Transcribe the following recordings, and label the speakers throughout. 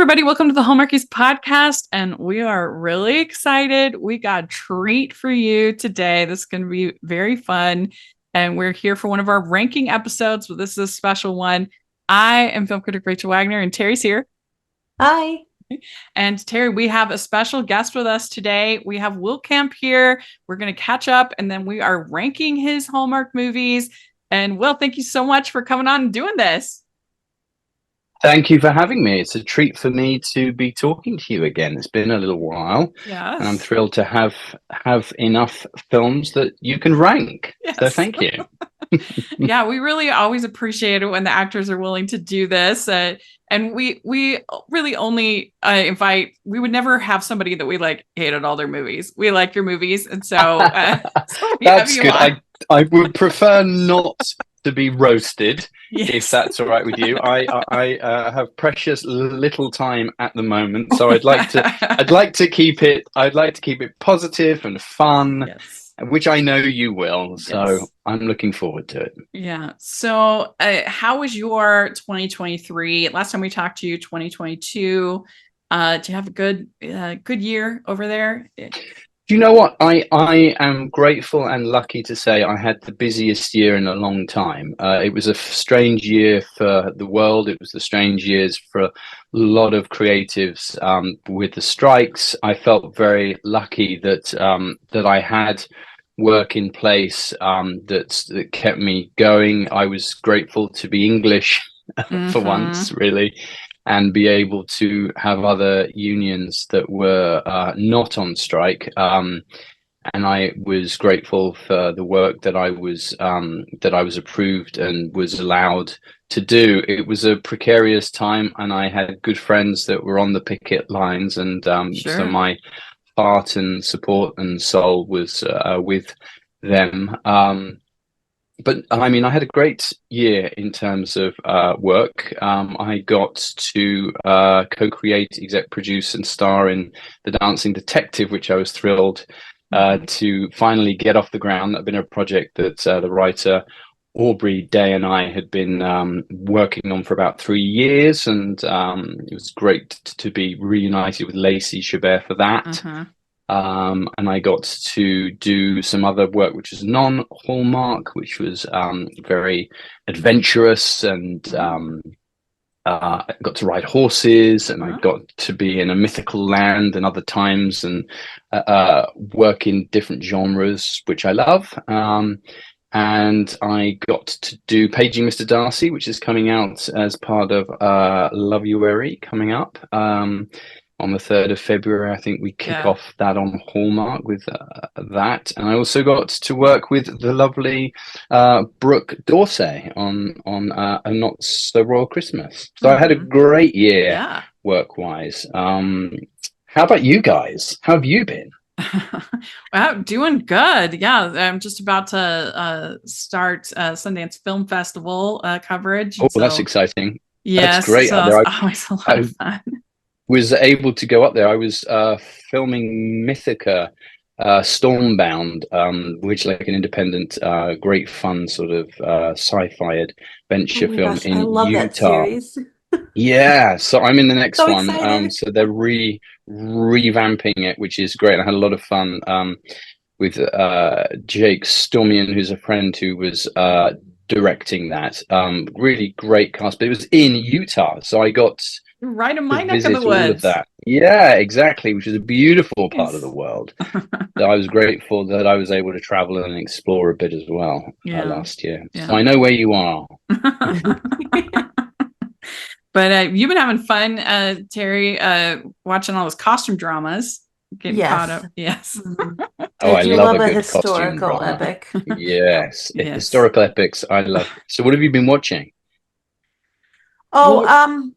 Speaker 1: everybody. Welcome to the Hallmarkies podcast. And we are really excited. We got a treat for you today. This is going to be very fun. And we're here for one of our ranking episodes, but this is a special one. I am film critic Rachel Wagner, and Terry's here.
Speaker 2: Hi.
Speaker 1: And Terry, we have a special guest with us today. We have Will Kemp here. We're going to catch up, and then we are ranking his Hallmark movies. And Will, thank you so much for coming on and doing this.
Speaker 3: Thank you for having me. It's a treat for me to be talking to you again. It's been a little while.
Speaker 1: Yes.
Speaker 3: And I'm thrilled to have enough films that you can rank.
Speaker 1: Yes.
Speaker 3: So thank you.
Speaker 1: Yeah, we really always appreciate it when the actors are willing to do this. And we really only invite, we would never have somebody that we like hated all their movies. We like your movies. And so,
Speaker 3: that's good. I would prefer not to be roasted.
Speaker 1: Yes.
Speaker 3: If that's all right with you. I have precious little time at the moment, so I'd like to keep it positive and fun.
Speaker 1: Yes.
Speaker 3: Which I know you will, so
Speaker 1: yes.
Speaker 3: I'm looking forward to it.
Speaker 1: Yeah. So how was your 2023? Last time we talked to you, 2022. Do you have a good year over there?
Speaker 3: Do you know what? I am grateful and lucky to say I had the busiest year in a long time. It was a strange year for the world. It was the strange years for a lot of creatives with the strikes. I felt very lucky that I had work in place that kept me going. I was grateful to be English for once, really, and be able to have other unions that were not on strike. And I was grateful for the work that I was approved and was allowed to do. It was a precarious time, and I had good friends that were on the picket lines, and
Speaker 1: Sure.
Speaker 3: So my heart and support and soul was with them. But I mean, I had a great year in terms of work. I got to co-create, exec produce, and star in The Dancing Detective, which I was thrilled to finally get off the ground. That'd been a project that the writer Aubrey Day and I had been working on for about 3 years, and it was great to be reunited with Lacey Chabert for that. And I got to do some other work which was non-Hallmark, which was very adventurous, and I got to ride horses, and I got to be in a mythical land and other times, and work in different genres, which I love. And I got to do Paging Mr. Darcy, which is coming out as part of Loveuary coming up. On the 3rd of February, I think we kick off that on Hallmark with that. And I also got to work with the lovely Brooke Dorsey on A Not So Royal Christmas. So I had a great year work-wise. How about you guys? How have you been?
Speaker 1: Wow, doing good. Yeah, I'm just about to start Sundance Film Festival coverage.
Speaker 3: Oh, so, that's exciting.
Speaker 1: Yes,
Speaker 3: that's great.
Speaker 1: So it's always a lot of fun.
Speaker 3: Was able to go up there. I was filming Mythica, Stormbound, which like an independent, great fun sort of sci-fi adventure film
Speaker 2: gosh,
Speaker 3: in
Speaker 2: I love
Speaker 3: Utah.
Speaker 2: That series.
Speaker 3: Yeah, so I'm in the next
Speaker 2: So
Speaker 3: one.
Speaker 2: excited.
Speaker 3: So they're revamping it, which is great. I had a lot of fun with Jake Stormian, who's a friend who was directing that. Really great cast, but it was in Utah, so I got
Speaker 1: right in my neck of the woods.
Speaker 3: Yeah, exactly, which is a beautiful part of the world. So I was grateful that I was able to travel and explore a bit as well last year. So I know where you are.
Speaker 1: But you've been having fun, Terry, watching all those costume dramas, getting caught up. Yes.
Speaker 3: Oh, I love a good
Speaker 2: historical epic.
Speaker 3: Yes, historical epics. I love. So, what have you been watching?
Speaker 2: Oh,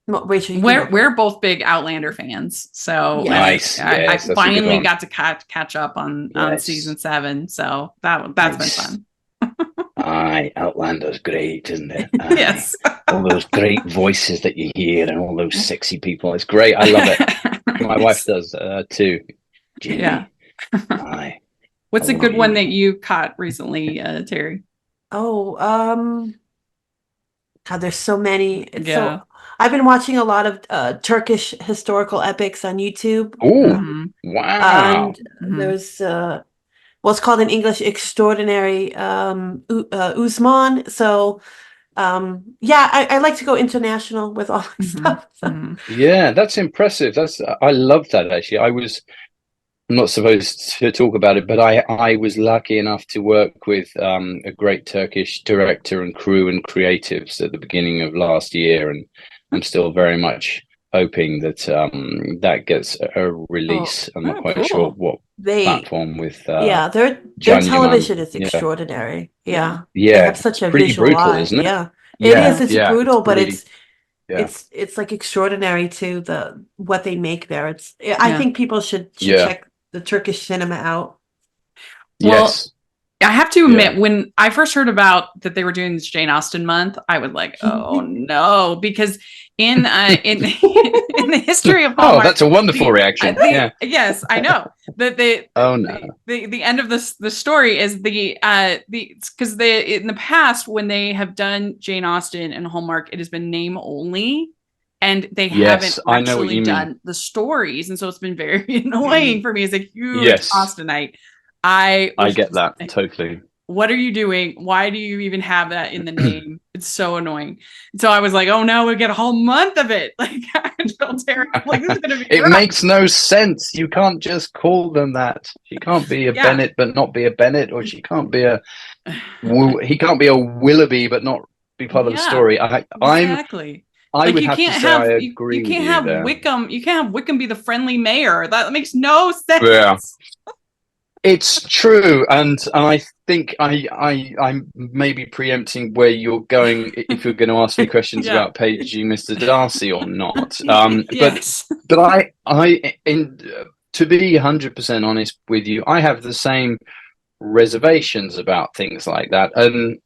Speaker 2: Rachel,
Speaker 1: we're both big Outlander fans, so
Speaker 3: nice.
Speaker 1: I finally got to catch up on season 7, so that's been fun.
Speaker 3: Outlander's great, isn't it?
Speaker 1: Yes.
Speaker 3: All those great voices that you hear and all those sexy people. It's great. I love it. My wife does too. Jimmy.
Speaker 1: Yeah. What's a good one that you caught recently, Terry?
Speaker 2: Oh, God, there's so many. I've been watching a lot of Turkish historical epics on YouTube.
Speaker 3: Oh,
Speaker 1: Mhm.
Speaker 3: wow.
Speaker 2: And
Speaker 1: Mhm.
Speaker 2: there's what's called in English extraordinary Usman. So yeah, I like to go international with all my
Speaker 1: Mhm.
Speaker 2: stuff. So.
Speaker 1: Mhm.
Speaker 3: Yeah, that's impressive. I love that actually. I'm not supposed to talk about it, but I was lucky enough to work with a great Turkish director and crew and creatives at the beginning of last year, and I'm still very much hoping that that gets a
Speaker 2: Oh,
Speaker 3: release. I'm not
Speaker 1: Oh,
Speaker 3: quite sure
Speaker 1: cool.
Speaker 3: what
Speaker 2: they
Speaker 3: platform with
Speaker 2: yeah, their
Speaker 3: Jan Yaman.
Speaker 2: television is
Speaker 3: Yeah,
Speaker 2: extraordinary.
Speaker 1: Yeah.
Speaker 2: Yeah. They have
Speaker 3: yeah,
Speaker 2: such a
Speaker 3: pretty
Speaker 2: visual
Speaker 3: brutal,
Speaker 2: eye.
Speaker 3: isn't it?
Speaker 2: Yeah. It is.
Speaker 3: Yeah,
Speaker 2: It's
Speaker 3: yeah, it's
Speaker 2: brutal, but
Speaker 3: really yeah,
Speaker 2: it's like extraordinary too, the what they make there. I
Speaker 1: Yeah.
Speaker 2: think people should
Speaker 3: yeah,
Speaker 2: check the Turkish cinema out.
Speaker 1: Well,
Speaker 3: yes,
Speaker 1: I have to
Speaker 3: yeah,
Speaker 1: admit, when I first heard about that they were doing this Jane Austen month, I was like, "Oh no!" Because in in the history of
Speaker 3: Oh,
Speaker 1: Hallmark,
Speaker 3: that's a wonderful reaction.
Speaker 1: the
Speaker 3: Yeah.
Speaker 1: yes, I know that
Speaker 3: Oh no.
Speaker 1: the end of this the story is the because they in the past when they have done Jane Austen and Hallmark, it has been name only. And they haven't
Speaker 3: Yes, I know what
Speaker 1: actually
Speaker 3: you mean.
Speaker 1: done the stories, and so it's been very
Speaker 3: Mm.
Speaker 1: annoying for me as a huge
Speaker 3: Yes,
Speaker 1: Austenite. I
Speaker 3: I
Speaker 1: was
Speaker 3: get
Speaker 1: just
Speaker 3: that
Speaker 1: like,
Speaker 3: totally.
Speaker 1: what are you doing? Why do you even have that in the name? It's so annoying. So I was like, oh no, we get a whole month of it. Like I felt terrible. Like this is gonna be
Speaker 3: It
Speaker 1: rough.
Speaker 3: makes no sense. You can't just call them that. She can't be a
Speaker 1: Yeah.
Speaker 3: Bennett but not be a Bennett, or she can't be a he can't be a Willoughby but not be part of the
Speaker 1: Yeah,
Speaker 3: story.
Speaker 1: exactly.
Speaker 3: I
Speaker 1: Like
Speaker 3: would have to say I
Speaker 1: you
Speaker 3: agree with
Speaker 1: can't
Speaker 3: you
Speaker 1: have
Speaker 3: there.
Speaker 1: Wickham be the friendly mayor. That makes no
Speaker 3: Yeah.
Speaker 1: sense.
Speaker 3: It's true, and I think I'm maybe preempting where you're going if you're going to ask me questions
Speaker 1: Yeah.
Speaker 3: about paging Mr. Darcy or not.
Speaker 1: Yes.
Speaker 3: But to be 100% honest with you, I have the same reservations about things like that, and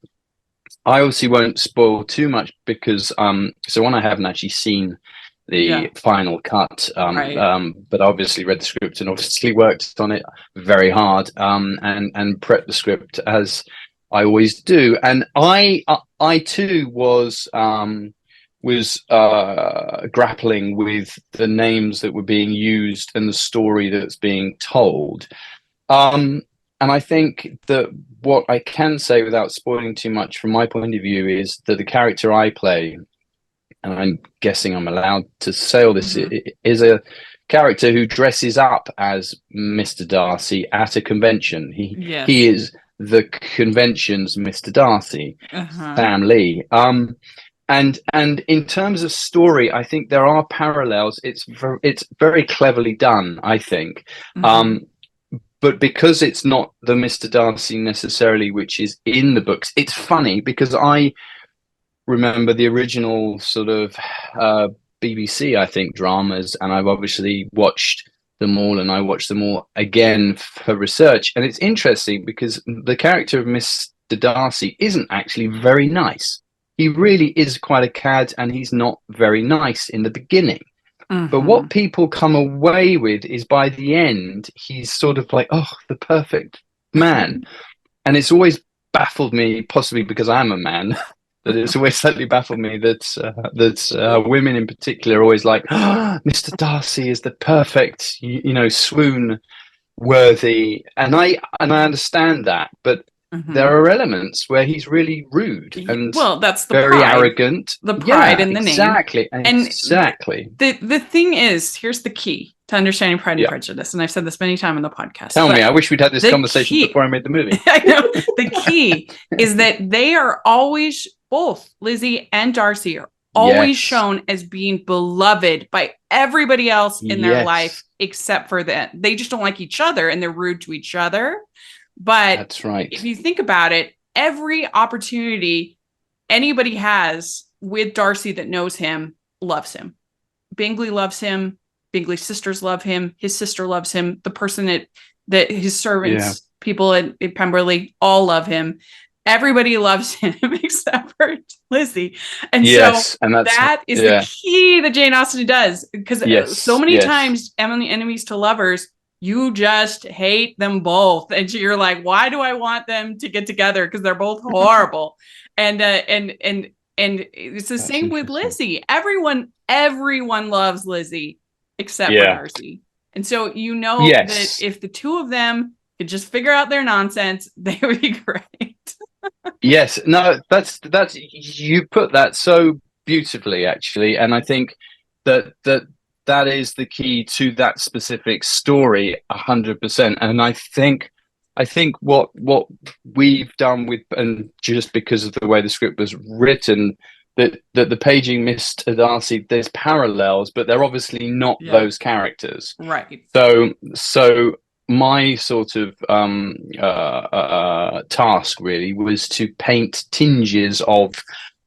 Speaker 3: I obviously won't spoil too much because so one, I haven't actually seen
Speaker 1: Yeah.
Speaker 3: the final cut,
Speaker 1: Right.
Speaker 3: but obviously read the script and obviously worked on it very hard, and prepped the script as I always do. And I too was grappling with the names that were being used and the story that's being told. Um, and I think that what I can say without spoiling too much from my point of view is that the character I play, and I'm guessing I'm allowed to say all this,
Speaker 1: Mhm.
Speaker 3: is a character who dresses up as Mr. Darcy at a convention. He
Speaker 1: Yes.
Speaker 3: is the convention's Mr. Darcy,
Speaker 1: Uh-huh.
Speaker 3: Sam Lee. And in terms of story, I think there are parallels. It's very cleverly done, I think.
Speaker 1: Mhm.
Speaker 3: Um, but because it's not the Mr. Darcy necessarily which is in the books, it's funny because I remember the original sort of BBC, I think, dramas, and I've obviously watched them all, and I watched them all again for research. And it's interesting because the character of Mr. Darcy isn't actually very nice. He really is quite a cad, and he's not very nice in the beginning. But what
Speaker 1: Mhm.
Speaker 3: people come away with is by the end, he's sort of like, oh, the perfect man. And it's always baffled me, possibly because I am a man, that it's always slightly baffled me that women in particular are always like, oh, Mr. Darcy is the perfect, swoon worthy. And I understand that, but
Speaker 1: Mhm.
Speaker 3: there are elements where he's really rude and
Speaker 1: Well, that's
Speaker 3: very arrogant.
Speaker 1: the pride
Speaker 3: Yeah,
Speaker 1: in the name.
Speaker 3: exactly.
Speaker 1: And
Speaker 3: Exactly.
Speaker 1: the thing is, here's the key to understanding Pride and
Speaker 3: Yeah.
Speaker 1: Prejudice, and I've said this many times in the podcast.
Speaker 3: Tell me,
Speaker 1: But
Speaker 3: I wish we'd had this
Speaker 1: the
Speaker 3: conversation
Speaker 1: key,
Speaker 3: before I made the movie.
Speaker 1: I know, the key is that they are always both Lizzie and Darcy are always
Speaker 3: Yes.
Speaker 1: shown as being beloved by everybody else in their
Speaker 3: Yes.
Speaker 1: life except for them. They just don't like each other and they're rude to each other. But
Speaker 3: That's right.
Speaker 1: if you think about it, every opportunity anybody has with Darcy that knows him loves him. Bingley loves him. Bingley's sisters love him. His sister loves him. The person that his servants, people at Pemberley, all love him. Everybody loves him except for Lizzie. And
Speaker 3: Yes,
Speaker 1: so
Speaker 3: and
Speaker 1: that is the key that Jane Austen does. Because so many times, enemies to lovers, you just hate them both. And you're like, why do I want them to get together? Because they're both horrible. And And it's the
Speaker 3: That's
Speaker 1: same with
Speaker 3: interesting.
Speaker 1: Lizzie. Everyone loves Lizzie except for
Speaker 3: Yeah.
Speaker 1: Darcy. And so you know that
Speaker 3: Yes.
Speaker 1: if the two of them could just figure out their nonsense, they would be great.
Speaker 3: Yes. No, that's you put that so beautifully, actually, and I think that is the key to that specific story, 100%. And I think what we've done with, and just because of the way the script was written, that the Paging Mr. Darcy, there's parallels, but they're obviously not
Speaker 1: Yeah.
Speaker 3: those characters.
Speaker 1: Right.
Speaker 3: So my sort of task really was to paint tinges of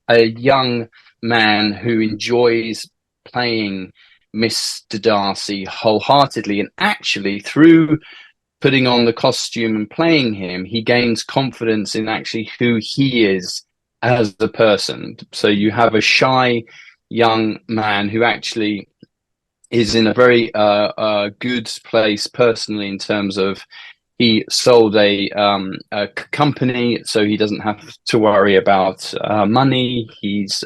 Speaker 3: a young man who enjoys playing Mr. Darcy wholeheartedly, and actually through putting on the costume and playing him, he gains confidence in actually who he is as a person. So you have a shy young man who actually is in a very good place personally, in terms of he sold a company, so he doesn't have to worry about money. He's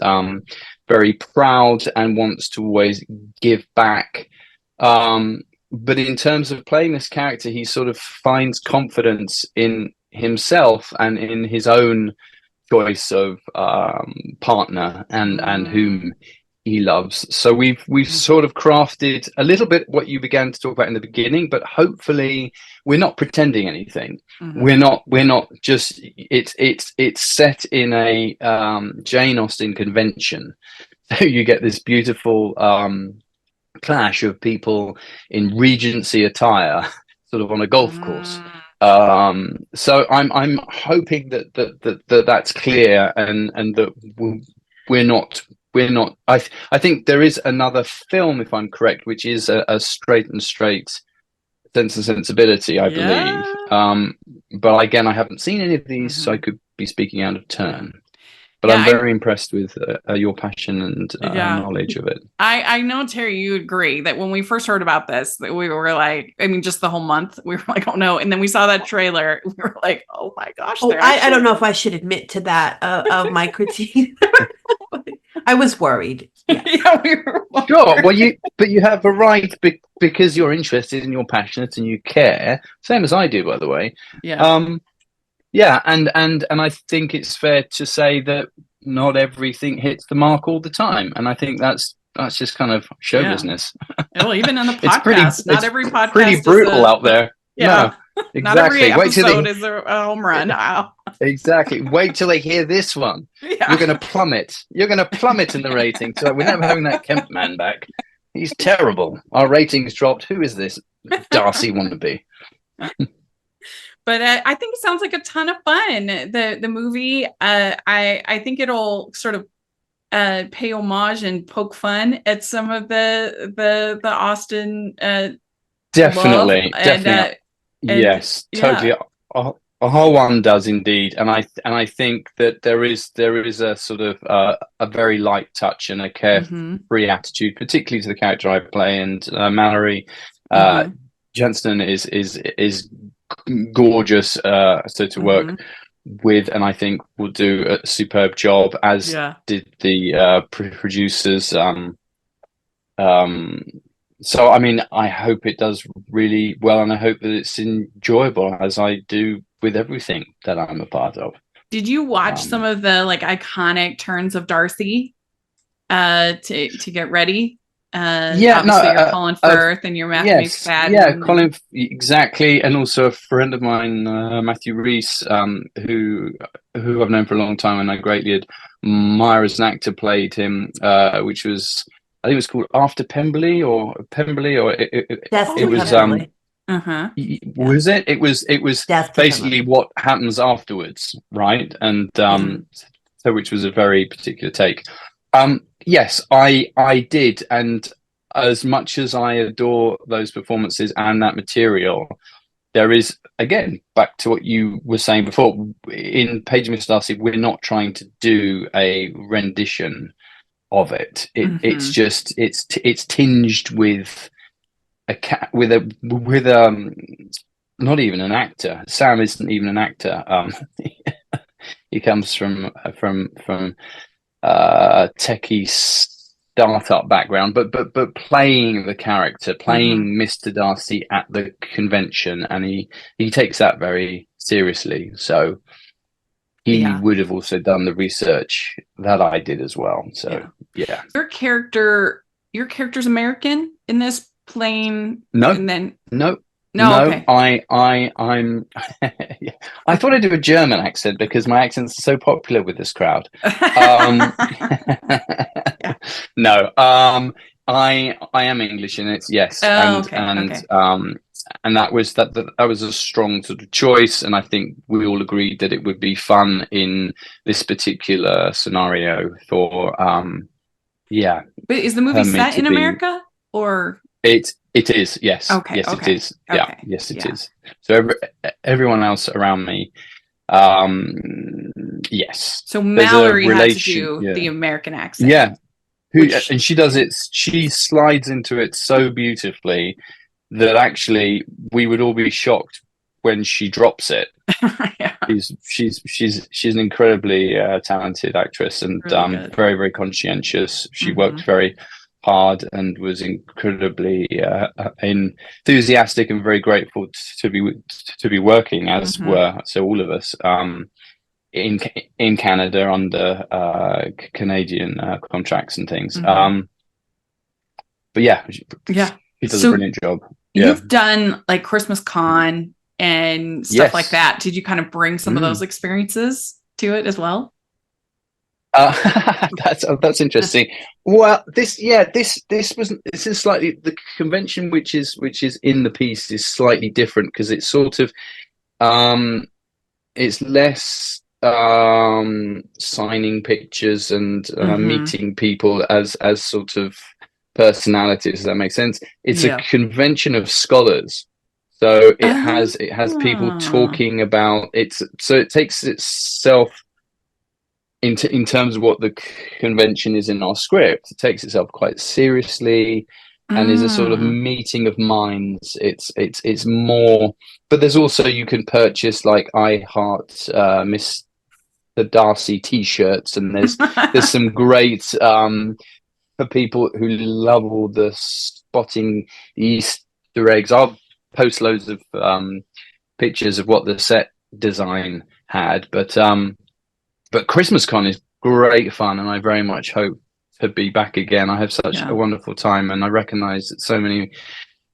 Speaker 3: very proud and wants to always give back. But in terms of playing this character, he sort of finds confidence in himself and in his own choice of partner and whom he loves. So we've sort of crafted a little bit what you began to talk about in the beginning, but hopefully we're not pretending anything. We're not just it's set in a Jane Austen convention. So you get this beautiful clash of people in Regency attire, sort of on a golf course. So I'm hoping that's clear, and that we're not. I think there is another film, if I'm correct, which is a straight Sense and Sensibility, I believe. But again, I haven't seen any of these, so I could be speaking out of turn. But I'm very impressed with your passion and knowledge of it.
Speaker 1: I know, Terry, you agree that when we first heard about this, that we were like, I mean, just the whole month, we were like, oh no. And then we saw that trailer. We were like, oh my gosh.
Speaker 2: Oh, I don't know if I should admit to that of my critique. I was worried. Yes.
Speaker 1: Yeah, we were worried.
Speaker 3: Sure. Well, you have a right because you're interested and you're passionate and you care. Same as I do, by the way.
Speaker 1: Yeah.
Speaker 3: Yeah, and I think it's fair to say that not everything hits the mark all the time, and I think that's just kind of show business.
Speaker 1: Well, even in the podcast, not every podcast
Speaker 3: pretty brutal out there.
Speaker 1: Yeah,
Speaker 3: no, exactly.
Speaker 1: Not every episode is a home run. Wow.
Speaker 3: Exactly. Wait till they hear this one.
Speaker 1: Yeah.
Speaker 3: You're going to plummet. You're going to plummet in the rating. So we're never having that Kemp man back. He's terrible. Our ratings dropped. Who is this Darcy wannabe?
Speaker 1: But I think it sounds like a ton of fun. The movie, I think it'll sort of pay homage and poke fun at some of the Austen
Speaker 3: definitely.
Speaker 1: And,
Speaker 3: yes, totally. A whole one does indeed, and I think that there is a sort of a very light touch and a carefree attitude, particularly to the character I play, and Mallory Johnston is gorgeous to work with, and I think will do a superb job, as did the producers. So I mean, I hope it does really well, and I hope that it's enjoyable, as I do with everything that I'm a part of.
Speaker 1: Did you watch some of the like iconic turns of Darcy to get ready? Obviously you're Colin Firth and you're Matthew McFadden.
Speaker 3: Yeah, Colin, exactly, and also a friend of mine, Matthew Rees, who I've known for a long time and I greatly admire as an actor, played him, which was, I think it was called After Pemberley, or it was
Speaker 2: Pemberley.
Speaker 3: Was it? It was basically what happens afterwards, right? And so, which was a very particular take. Yes, I did, and as much as I adore those performances and that material, there is, again, back to what you were saying before, in Paging Mr. Darcy, we're not trying to do a rendition of it. It's just it's tinged with not even an actor. Sam isn't even an actor. He comes from techie startup background, but playing the character, playing Mr. Darcy at the convention, and he takes that very seriously. So he would have also done the research that I did as well. So yeah.
Speaker 1: Your character's American in this playing.
Speaker 3: No,
Speaker 1: and then
Speaker 3: no.
Speaker 1: Okay.
Speaker 3: I'm I thought I'd do a German accent because my accents are so popular with this crowd. No, I am English in it, yes. And that was a strong sort of choice, and I think we all agreed that it would be fun in this particular scenario for
Speaker 1: But is the movie set in America or?
Speaker 3: It is, yes.
Speaker 1: Okay.
Speaker 3: Yes,
Speaker 1: okay.
Speaker 3: it is.
Speaker 1: Okay.
Speaker 3: Yeah, yes, it is. So everyone else around me, yes.
Speaker 1: So Mallory had to do the American accent.
Speaker 3: Yeah. And she does it. She slides into it so beautifully that actually we would all be shocked when she drops it. She's an incredibly talented actress and really very, very conscientious. She worked very hard and was incredibly enthusiastic and very grateful to be working, as were so all of us in Canada under Canadian contracts and things. But she does a brilliant job.
Speaker 1: You've done like Christmas Con and stuff like that. Did you kind of bring some of those experiences to it as well?
Speaker 3: That's interesting. Well, this is slightly, the convention which is in the piece is slightly different because it's sort of it's less signing pictures and meeting people as sort of personalities. Does that make sense? It's a convention of scholars. So it has people talking about it. So it takes itself in terms of what the convention is in our script. It takes itself quite seriously and is a sort of meeting of minds. It's more, but there's also, you can purchase like I Heart Mr. Darcy t-shirts, and there's some great for people who love all the spotting the Easter eggs. I'll post loads of pictures of what the set design had, but Christmas Con is great fun, and I very much hope to be back again. I have such a wonderful time, and I recognize that so many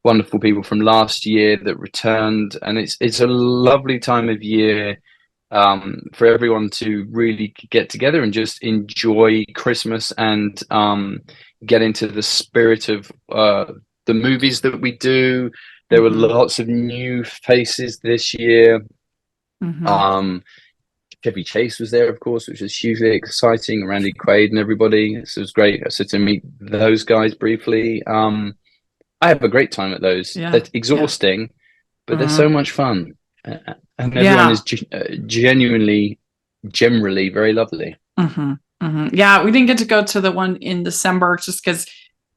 Speaker 3: wonderful people from last year that returned, and it's a lovely time of year for everyone to really get together and just enjoy Christmas and get into the spirit of the movies that we do. There were lots of new faces this year. Chevy Chase was there, of course, which was hugely exciting. Randy Quaid and everybody. So it was great. So to meet those guys briefly. I have a great time at those. They're exhausting, but they're so much fun. And everyone is generally very lovely.
Speaker 1: Yeah, we didn't get to go to the one in December just because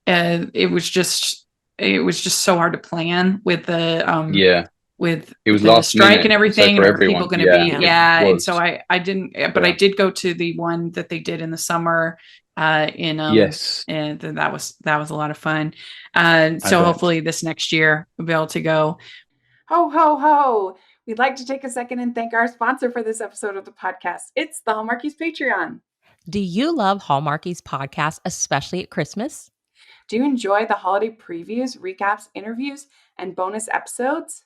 Speaker 1: it was just so hard to plan with the with it was the strike minute, and everything, so and people going to be and so I didn't, but I did go to the one that they did in the summer and that was a lot of fun. So hopefully this next year we'll be able to go.
Speaker 4: Ho ho ho! We'd like to take a second and thank our sponsor for this episode of the podcast. It's the Hallmarkies Patreon.
Speaker 5: Do you love Hallmarkies podcast, especially at Christmas?
Speaker 4: Do you enjoy the holiday previews, recaps, interviews, and bonus episodes?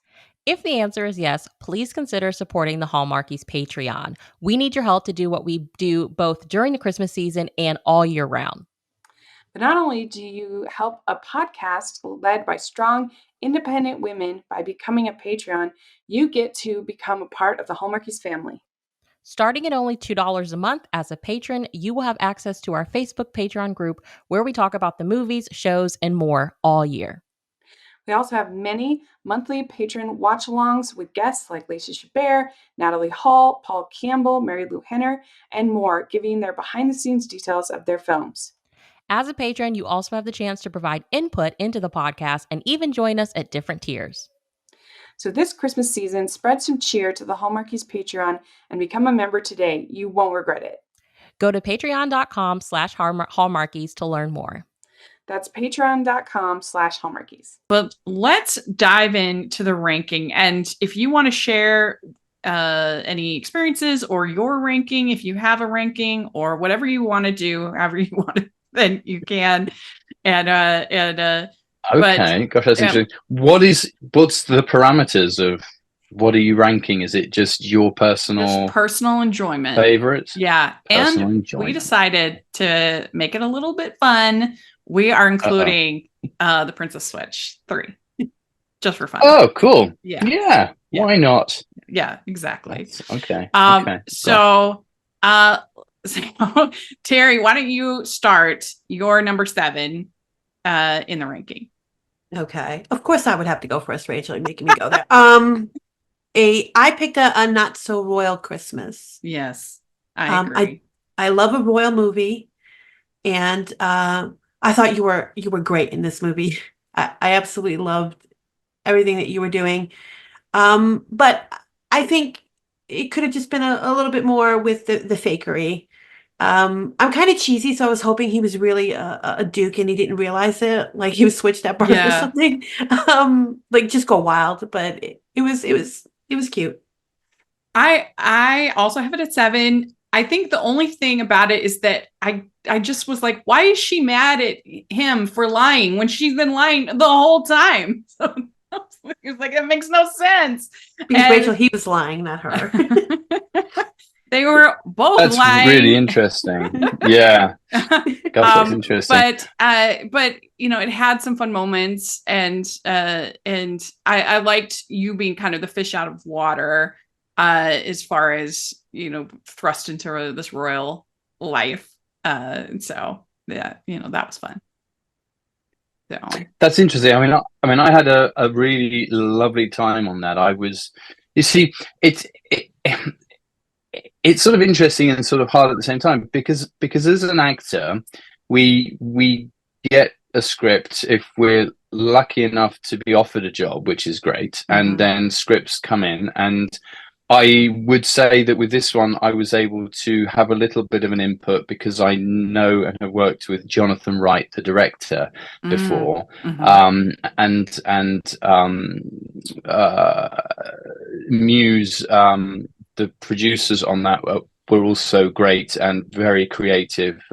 Speaker 5: If the answer is yes, please consider supporting the Hallmarkies Patreon. We need your help to do what we do both during the Christmas season and all year round.
Speaker 4: But not only do you help a podcast led by strong, independent women by becoming a Patreon, you get to become a part of the Hallmarkies family.
Speaker 5: Starting at only $2 a month as a patron, you will have access to our Facebook Patreon group where we talk about the movies, shows, and more all year.
Speaker 4: We also have many monthly patron watch-alongs with guests like Lacey Chabert, Natalie Hall, Paul Campbell, Mary Lou Henner, and more, giving their behind-the-scenes details of their films.
Speaker 5: As a patron, you also have the chance to provide input into the podcast and even join us at different tiers.
Speaker 4: So this Christmas season, spread some cheer to the Hallmarkies Patreon and become a member today. You won't regret it.
Speaker 5: Go to patreon.com/hallmarkies to learn more.
Speaker 4: That's patreon.com/hallmarkies.
Speaker 1: But let's dive into the ranking. And if you want to share any experiences or your ranking, if you have a ranking or whatever you want to do, however you want to, then you can. Okay,
Speaker 3: gosh, that's interesting. What's the parameters of what are you ranking? Is it just your personal
Speaker 1: enjoyment
Speaker 3: favorites?
Speaker 1: Yeah.
Speaker 3: Personal
Speaker 1: and
Speaker 3: enjoyment.
Speaker 1: We decided to make it a little bit fun. We are including the Princess Switch 3 just for fun.
Speaker 3: Oh, cool.
Speaker 1: Yeah.
Speaker 3: Why not?
Speaker 1: Yeah, exactly.
Speaker 3: Okay.
Speaker 1: So Terry, why don't you start your number 7 in the ranking?
Speaker 2: Okay. Of course I would have to go first, Rachel. You're making me go there. I picked a Not So Royal Christmas.
Speaker 1: Yes, I agree.
Speaker 2: I love a royal movie, and I thought you were great in this movie. I absolutely loved everything that you were doing. But I think it could have just been a little bit more with the fakery. I'm kind of cheesy, so I was hoping he was really a duke and he didn't realize it, like he was switched at birth or something. Like just go wild, but it was cute.
Speaker 1: I also have it at 7. I think the only thing about it is that I just was like, why is she mad at him for lying when she's been lying the whole time? So it was like, it makes no sense.
Speaker 2: Because Rachel, he was lying, not her.
Speaker 1: They were both
Speaker 3: That's
Speaker 1: lying.
Speaker 3: really interesting. Yeah. Gosh, that's interesting.
Speaker 1: But it had some fun moments, and I liked you being kind of the fish out of water, as far as thrust into this royal life. And so yeah, that was fun. So
Speaker 3: that's interesting. I mean, I had a really lovely time on that. You see, it's sort of interesting and sort of hard at the same time because as an actor, we get a script if we're lucky enough to be offered a job, which is great, and then scripts come in, and I would say that with this one, I was able to have a little bit of an input because I know and have worked with Jonathan Wright, the director, before, and Muse, the producers on that were also great and very creative.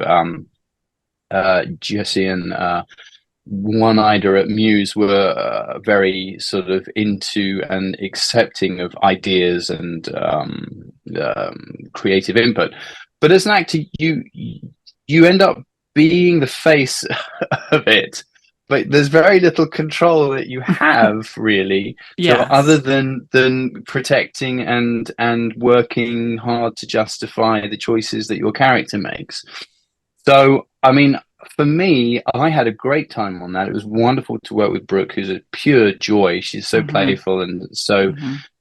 Speaker 3: Jesse and One-Ida at Muse were very sort of into and accepting of ideas and creative input. But as an actor, you end up being the face of it, but there's very little control that you have really. So other than protecting and working hard to justify the choices that your character makes. So I mean, for me, I had a great time on that. It was wonderful to work with Brooke, who's a pure joy. She's so playful and so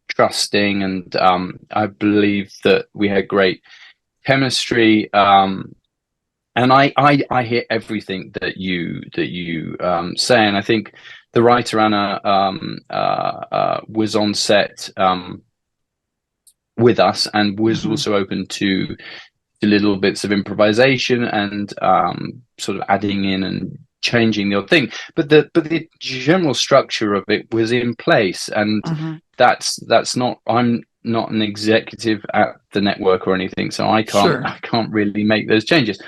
Speaker 3: trusting, and I believe that we had great chemistry. And I hear everything that you say, and I think the writer Anna was on set with us and was also open to little bits of improvisation and sort of adding in and changing the odd thing, but the general structure of it was in place, and that's not. I'm not an executive at the network or anything, so I can't really make those changes.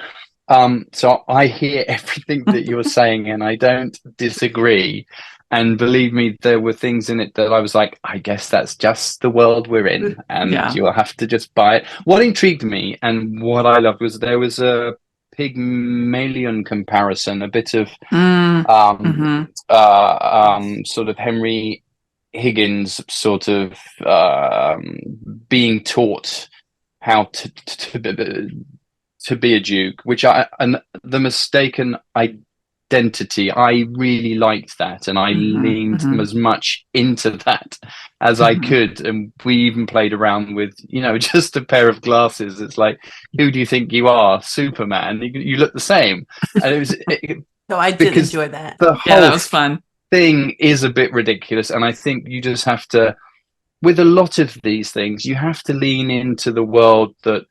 Speaker 3: So I hear everything that you're saying, and I don't disagree. And believe me, there were things in it that I was like, I guess that's just the world we're in, and you'll have to just buy it. What intrigued me and what I loved was there was a Pygmalion comparison, a bit of sort of Henry Higgins sort of being taught how to be a duke, and the mistaken identity. I really liked that, and I leaned as much into that as I could. And we even played around with, just a pair of glasses. It's like, who do you think you are, Superman? You look the same. And it was.
Speaker 2: No, I did enjoy that.
Speaker 3: The whole
Speaker 1: that was fun.
Speaker 3: Thing is a bit ridiculous, and I think you just have to, with a lot of these things, you have to lean into the world that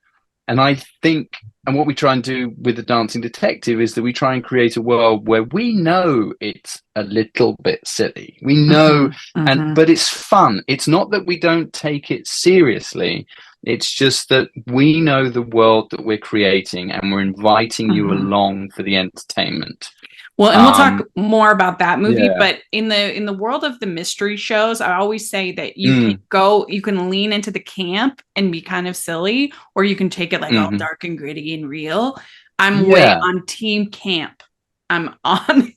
Speaker 3: And I think, and what we try and do with the Dancing Detective is that we try and create a world where we know it's a little bit silly. We know, but it's fun. It's not that we don't take it seriously. It's just that we know the world that we're creating, and we're inviting you along for the entertainment.
Speaker 1: Well, and we'll talk more about that movie,
Speaker 3: yeah.
Speaker 1: but in the world of the mystery shows, I always say that you can lean into the camp and be kind of silly, or you can take it like all dark and gritty and real. I'm way on team camp. I'm on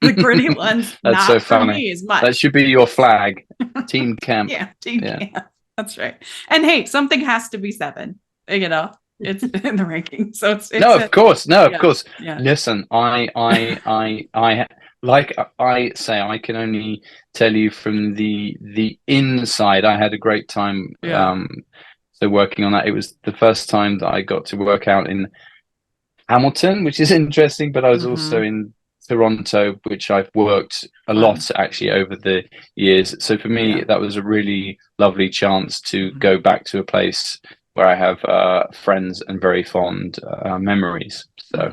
Speaker 1: the gritty ones.
Speaker 3: That's
Speaker 1: not
Speaker 3: so
Speaker 1: for
Speaker 3: funny.
Speaker 1: Me as much.
Speaker 3: That should be your flag. Team camp.
Speaker 1: Yeah, team camp. That's right. And hey, something has to be 7. You know, it's in the ranking. So it's
Speaker 3: no, of course.
Speaker 1: Yeah.
Speaker 3: Listen, I like I say, I can only tell you from the inside. I had a great time. So working on that, it was the first time that I got to work out in Hamilton, which is interesting. But I was also in Toronto, which I've worked a lot actually over the years. So for me, that was a really lovely chance to go back to a place where I have friends and very fond memories. So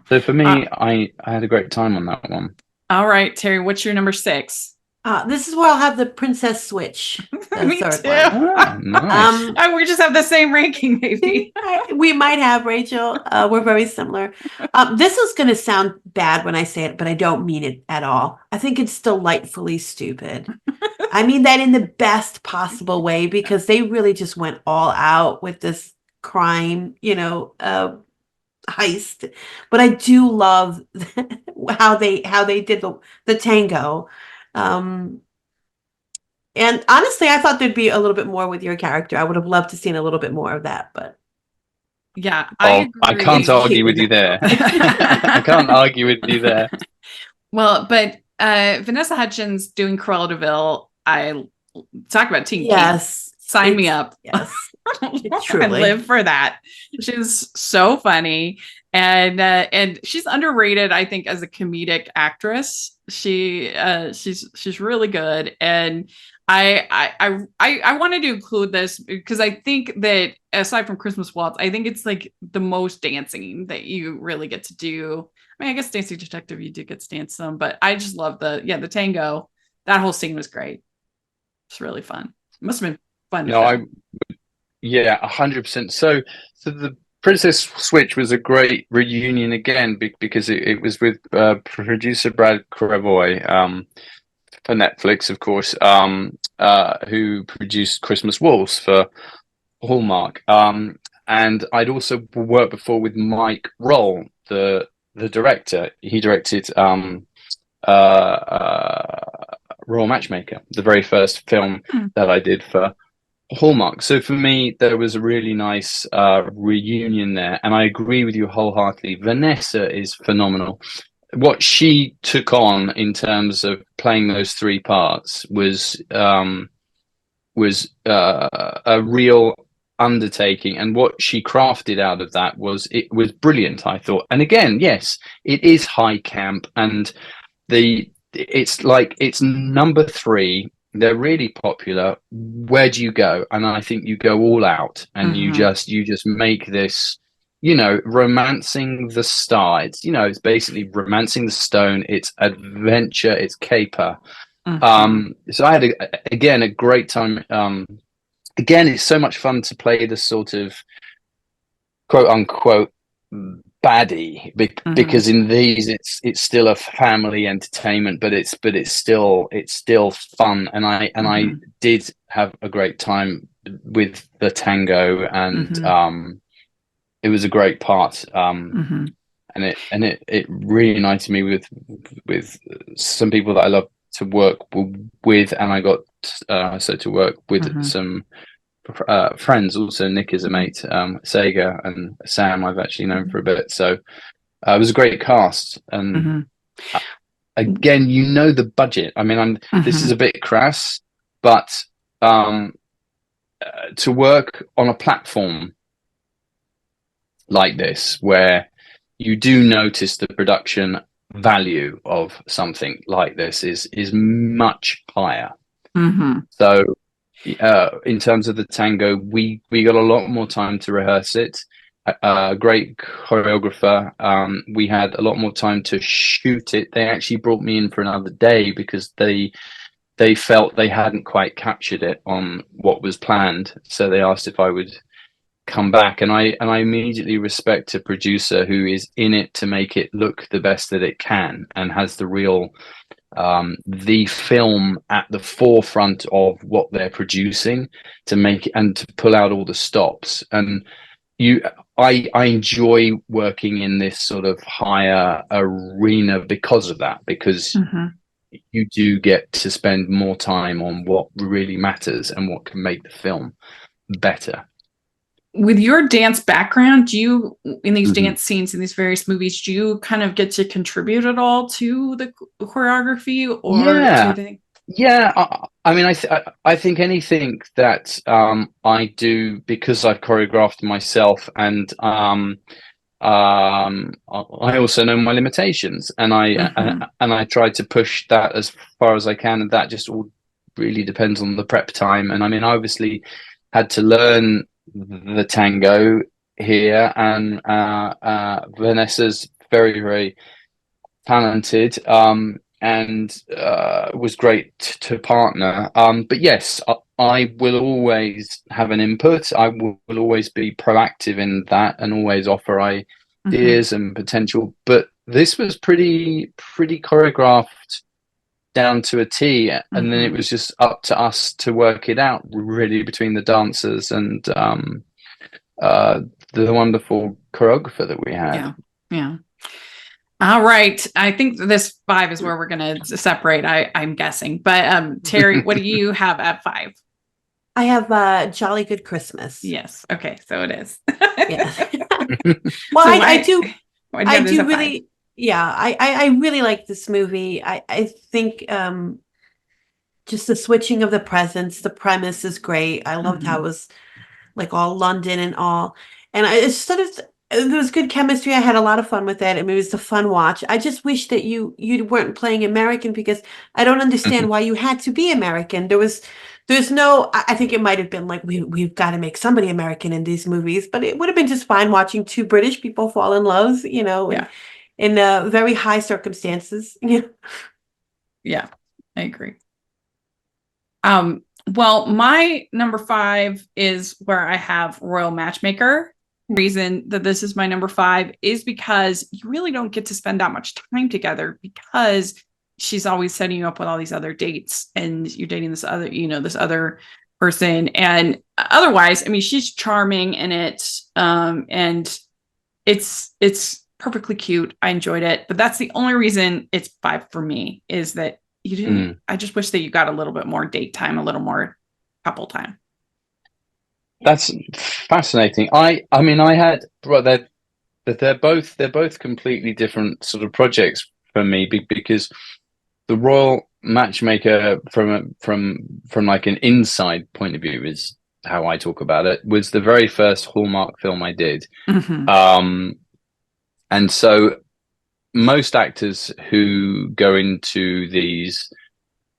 Speaker 3: so for me, I had a great time on that one.
Speaker 1: All right, Terry, what's your number 6?
Speaker 2: This is where I'll have the Princess Switch.
Speaker 1: Me too.
Speaker 3: Nice.
Speaker 1: We just have the same ranking, maybe.
Speaker 2: We might have, Rachel. We're very similar. This is going to sound bad when I say it, but I don't mean it at all. I think it's delightfully stupid. I mean that in the best possible way, because they really just went all out with this crime, heist. But I do love how they did the tango. And honestly, I thought there'd be a little bit more with your character. I would have loved to seen a little bit more of that, but
Speaker 1: yeah,
Speaker 3: I can't argue with you there. I can't argue with you there.
Speaker 1: Well, but Vanessa Hudgens doing Cruella de Vil, I talk about Team Camp. Sign me up.
Speaker 2: Yes.
Speaker 1: I live for that. She's so funny, and she's underrated, I think, as a comedic actress. She's really good, and I wanted to include this because I think that aside from Christmas Waltz, I think it's like the most dancing that you really get to do. I mean, I guess Dancing Detective, you do get to dance some, but I just love the tango. That whole scene was great. It's really fun. It must have been fun.
Speaker 3: No, 100%. So the Princess Switch was a great reunion again because it was with producer Brad Crevoy for Netflix, of course, who produced Christmas Waltz for Hallmark. And I'd also worked before with Mike Roll, the director. He directed Royal Matchmaker, the very first film that I did for Hallmark. So for me, there was a really nice reunion there, and I agree with you wholeheartedly. Vanessa is phenomenal. What she took on in terms of playing those 3 parts was a real undertaking, and what she crafted out of that was brilliant, I thought. And again, yes, it is high camp, and it's number 3. They're really popular. Where do you go? And I think you go all out, and you just make this, romancing the star. It's basically romancing the stone. It's adventure. It's caper. So I had a great time. Again, it's so much fun to play the sort of quote unquote baddie because in these it's still a family entertainment, but it's still fun, and I did have a great time with the tango, and it was a great part, and it reunited me with some people that I love to work with, and I got to work with some friends also. Nick is a mate, Sega, and Sam I've actually known for a bit, so it was a great cast. And again, the budget. I mean, this is a bit crass, but to work on a platform like this where you do notice the production value of something like this is much higher. So In terms of the tango, we got a lot more time to rehearse it. Great choreographer. We had a lot more time to shoot it. They actually brought me in for another day because they felt they hadn't quite captured it on what was planned. So they asked if I would come back, and I immediately respect a producer who is in it to make it look the best that it can and has the real the film at the forefront of what they're producing to make it and to pull out all the stops. And I enjoy working in this sort of higher arena because of that, because you do get to spend more time on what really matters and what can make the film better.
Speaker 1: With your dance background, do you, in these dance scenes in these various movies, do you kind of get to contribute at all to the choreography, or
Speaker 3: I mean, I think anything that I do, because I've choreographed myself, and I also know my limitations, and I try to push that as far as I can, and that just all really depends on the prep time. And I mean, I obviously had to learn the tango here, and Vanessa's very, very talented, and was great to partner. But yes, I will always have an input. I will always be proactive in that and always offer ideas and potential. But this was pretty choreographed down to a T, and then it was just up to us to work it out, really, between the dancers and the wonderful choreographer that we had.
Speaker 1: Yeah. All right. I think this 5 is where we're going to separate, I'm guessing. But Terry, what do you have at 5?
Speaker 2: I have Jolly Good Christmas.
Speaker 1: Yes. Okay. So it is.
Speaker 2: Yeah. Well,
Speaker 1: So
Speaker 2: I do
Speaker 1: really,
Speaker 2: I really like this movie. I think just the switching of the presents, the premise is great. I loved how it was like all London and all. And it's sort of, there was good chemistry. I had a lot of fun with it. I mean, it was a fun watch. I just wish that you weren't playing American, because I don't understand why you had to be American. There's no, I think it might have been like, we've got to make somebody American in these movies, but it would have been just fine watching 2 British people fall in love, in very high circumstances.
Speaker 1: Yeah, I agree. Well, my number 5 is where I have Royal Matchmaker. Reason that this is my number 5 is because you really don't get to spend that much time together, because she's always setting you up with all these other dates, and you're dating this other, this other person. And otherwise, I mean, she's charming in it. And it's perfectly cute. I enjoyed it, but that's the only reason it's 5 for me, is that you didn't, I just wish that you got a little bit more date time, a little more couple time.
Speaker 3: That's fascinating. I mean, I had, well, they're both completely different sort of projects for me, because the Royal Matchmaker, from like an inside point of view, is how I talk about it, was the very first Hallmark film I did. And so most actors who go into these,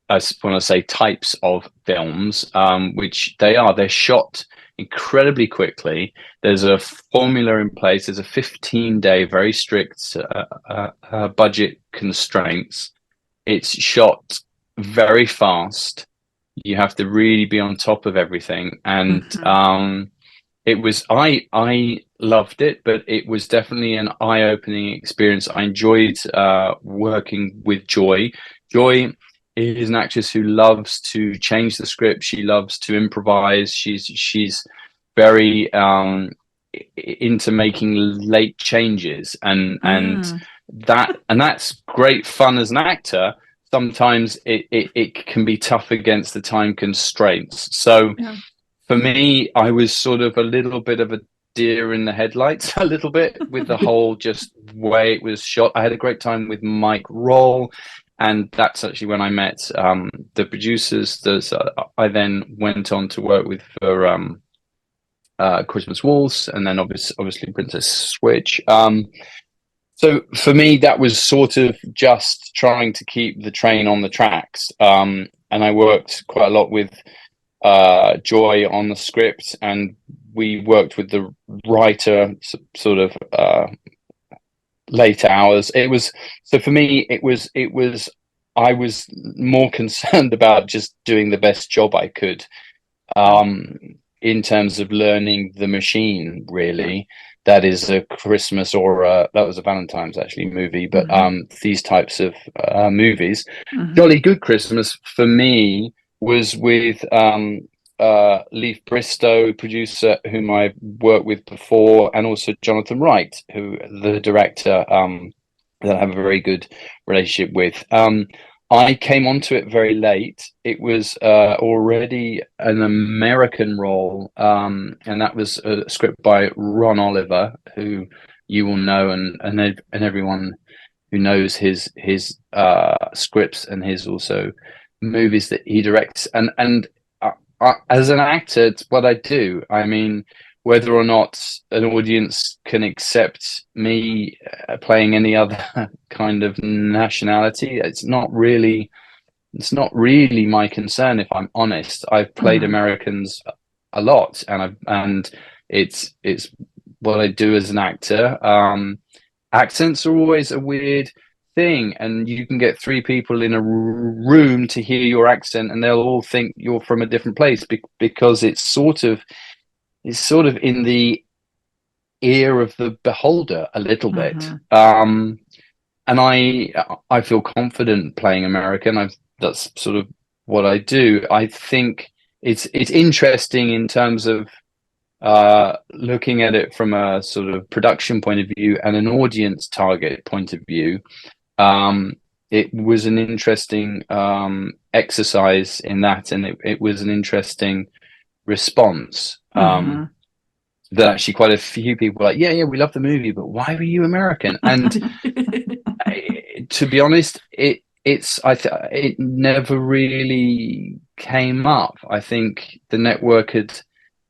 Speaker 3: I want to say, types of films, which they're shot incredibly quickly. There's a formula in place. There's a 15-day, very strict budget constraints. It's shot very fast. You have to really be on top of everything. And it was, I loved it, but it was definitely an eye-opening experience. I enjoyed working with Joy. Joy is an actress who loves to change the script. She loves to improvise. She's very into making late changes, and that's great fun as an actor. Sometimes it can be tough against the time constraints. So for me, I was sort of a little bit of a deer in the headlights, a little bit, with the whole just way it was shot. I had a great time with Mike Roll, and that's actually when I met the producers. I then went on to work with for Christmas Waltz, and then obviously Princess Switch. So for me, that was sort of just trying to keep the train on the tracks. And I worked quite a lot with Joy on the script, and we worked with the writer sort of late hours. It was, so for me, it was I was more concerned about just doing the best job I could, in terms of learning the machine, really. That is a Christmas or that was a Valentine's actually movie, but these types of movies. Jolly Good Christmas for me was with Leif Bristow, producer whom I worked with before, and also Jonathan Wright, who the director that I have a very good relationship with. I came onto it very late. It was already an American role, and that was a script by Ron Oliver, who you will know, and everyone who knows his scripts and his also movies that he directs. And as an actor, it's what I do. I mean, whether or not an audience can accept me playing any other kind of nationality, it's not really my concern, if I'm honest. I've played Americans a lot, and it's what I do as an actor. Accents are always a weird thing, and you can get three people in a room to hear your accent and they'll all think you're from a different place, because it's sort of in the ear of the beholder a little bit. And I feel confident playing American. That's sort of what I do. I think it's interesting in terms of looking at it from a sort of production point of view and an audience target point of view. It was an interesting exercise in that, and it was an interesting response. That actually quite a few people were like, yeah, we love the movie, but why were you American? And to be honest, it never really came up. I think the network had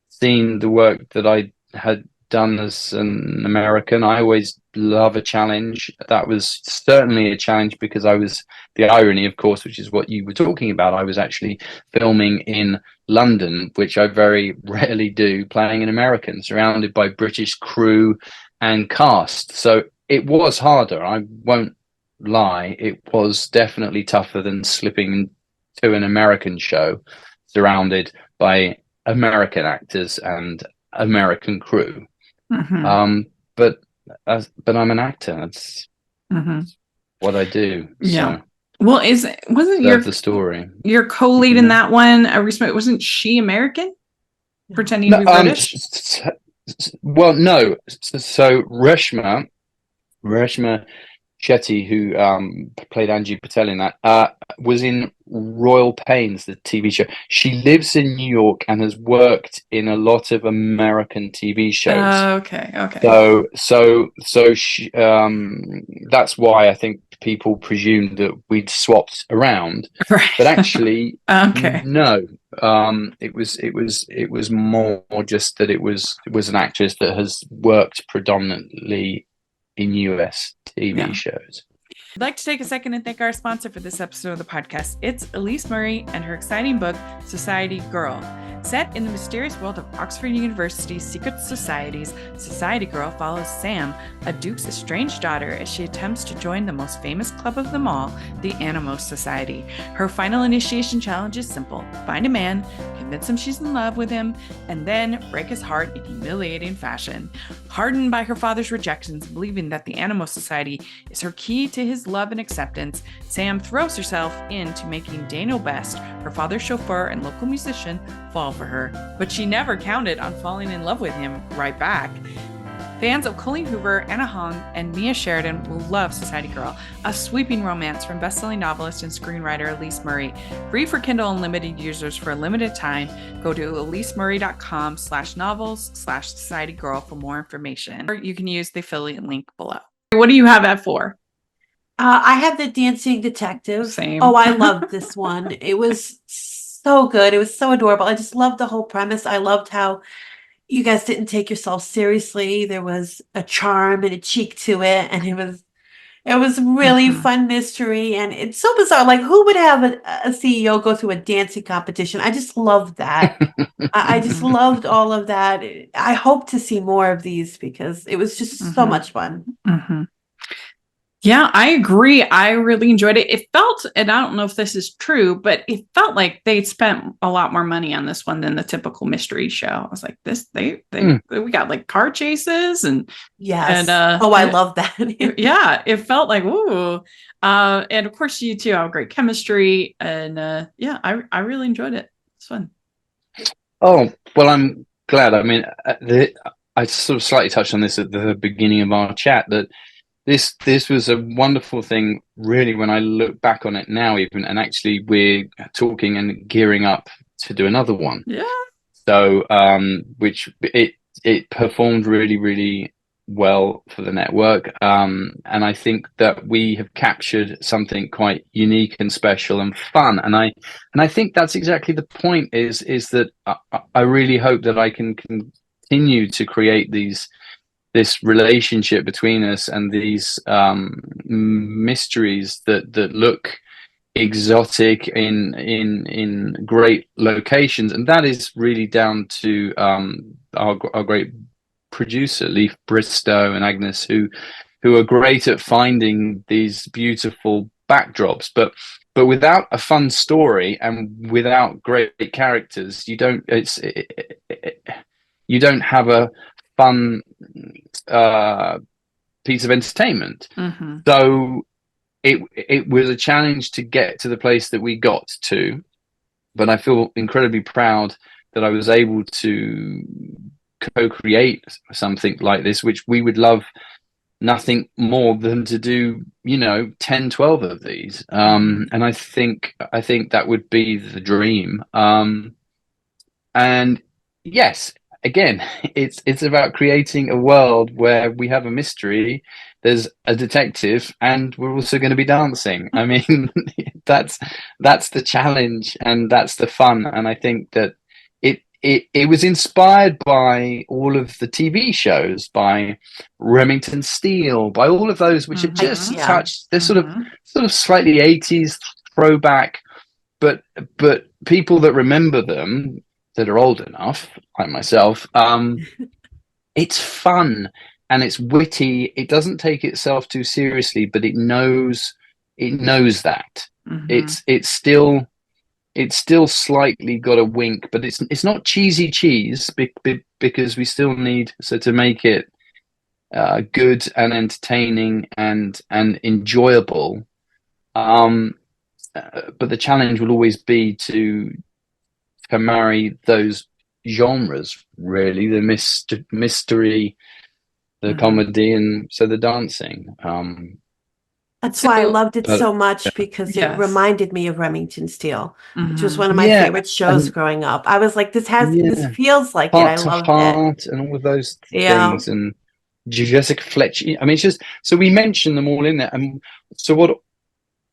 Speaker 3: seen the work that I had done as an American. I always love a challenge. That was certainly a challenge, because I was, the irony, of course, which is what you were talking about, I was actually filming in London, which I very rarely do, playing an American, surrounded by British crew and cast. So it was harder, I won't lie. It was definitely tougher than slipping to an American show surrounded by American actors and American crew. But I'm an actor. That's what I do.
Speaker 1: Yeah.
Speaker 3: So
Speaker 1: well, wasn't your
Speaker 3: the story,
Speaker 1: your co-lead in that one, wasn't she American? Pretending to be British?
Speaker 3: Well, no. So Reshma Shetty, who played Angie Patel in that, was in Royal Pains, the TV show. She lives in New York and has worked in a lot of American TV shows.
Speaker 1: Okay.
Speaker 3: So she, that's why I think people presumed that we'd swapped around.
Speaker 1: Right.
Speaker 3: But actually,
Speaker 1: okay.
Speaker 3: No. It was more just that it was an actress that has worked predominantly in US TV shows.
Speaker 1: I'd like to take a second and thank our sponsor for this episode of the podcast. It's Elise Murray and her exciting book, Society Girl. Set in the mysterious world of Oxford University's secret societies, Society Girl follows Sam, a duke's estranged daughter, as she attempts to join the most famous club of them all, the Animos Society. Her final initiation challenge is simple: find a man, convince him she's in love with him, and then break his heart in humiliating fashion. Hardened by her father's rejections, believing that the Animos Society is her key to his love and acceptance, Sam throws herself into making Dano Best, her father's chauffeur and local musician, fall for her. But she never counted on falling in love with him right back. Fans of Colleen Hoover, Anna Hong, and Mia Sheridan will love Society Girl, a sweeping romance from best-selling novelist and screenwriter Elise Murray. Free for Kindle Unlimited users for a limited time. Go to elisemurray.com/novels/Society Girl for more information. Or you can use the affiliate link below. What do you have at 4?
Speaker 2: I have The Dancing Detective.
Speaker 1: Same.
Speaker 2: Oh, I loved this one. It was so good. It was so adorable. I just loved the whole premise. I loved how you guys didn't take yourself seriously. There was a charm and a cheek to it, and It was really
Speaker 1: Mhm.
Speaker 2: fun mystery, and it's so bizarre. Like, who would have a CEO go through a dancing competition? I just loved that. I just
Speaker 1: Mhm.
Speaker 2: loved all of that. I hope to see more of these because it was just so
Speaker 1: Mhm.
Speaker 2: much fun.
Speaker 1: Mhm. Yeah, I agree. I really enjoyed it. It felt, and I don't know if this is true, but it felt like they spent a lot more money on this one than the typical mystery show. I was like,
Speaker 3: Mm.
Speaker 1: we got like car chases and
Speaker 2: Yes. Oh, I
Speaker 1: it,
Speaker 2: love that.
Speaker 1: yeah, it felt like ooh. And of course you two have great chemistry, and yeah, I really enjoyed it. It's fun.
Speaker 3: Oh, well, I'm glad. I mean, I sort of slightly touched on this at the beginning of our chat that this was a wonderful thing, really, when I look back on it now, even, and actually we're talking and gearing up to do another one.
Speaker 1: Yeah.
Speaker 3: So, which it performed really, really well for the network, and I think that we have captured something quite unique and special and fun. And I think that's exactly the point. Is that I really hope that I can continue to create this relationship between us and these mysteries that look exotic in great locations, and that is really down to our great producer Leif Bristow and Agnes, who are great at finding these beautiful backdrops, but without a fun story and without great characters, you don't have a fun piece of entertainment.
Speaker 1: Mm-hmm.
Speaker 3: So it was a challenge to get to the place that we got to, but I feel incredibly proud that I was able to co-create something like this, which we would love nothing more than to do 10, 12 of these, and I think that would be the dream, and yes, again, it's about creating a world where we have a mystery, there's a detective, and we're also going to be dancing. I mean, that's the challenge and that's the fun. And I think that it was inspired by all of the TV shows, by Remington Steele, by all of those which have just
Speaker 2: Yeah.
Speaker 3: touched. They're sort of slightly 80s throwback, but people that remember them, that are old enough, like myself, it's fun and it's witty. It doesn't take itself too seriously, but it knows that.
Speaker 1: Mm-hmm.
Speaker 3: It's still slightly got a wink, but it's not cheesy cheese, because we still need, so to make it good and entertaining and enjoyable. But the challenge will always be to marry those genres, really, the mystery, the comedy, and so the dancing.
Speaker 2: That's why I loved it
Speaker 3: But
Speaker 2: so much, because it
Speaker 1: Yes.
Speaker 2: reminded me of Remington Steele, which was
Speaker 1: Mm-hmm.
Speaker 2: one of my
Speaker 3: yeah,
Speaker 2: favorite shows
Speaker 3: and
Speaker 2: growing up. I was like, this
Speaker 3: yeah,
Speaker 2: feels like it. I
Speaker 3: Heart to
Speaker 2: loved it.
Speaker 3: Heart, and all of those
Speaker 2: Yeah.
Speaker 3: things, and Jessica Fletcher. I mean, it's just, so we mentioned them all in there. And so what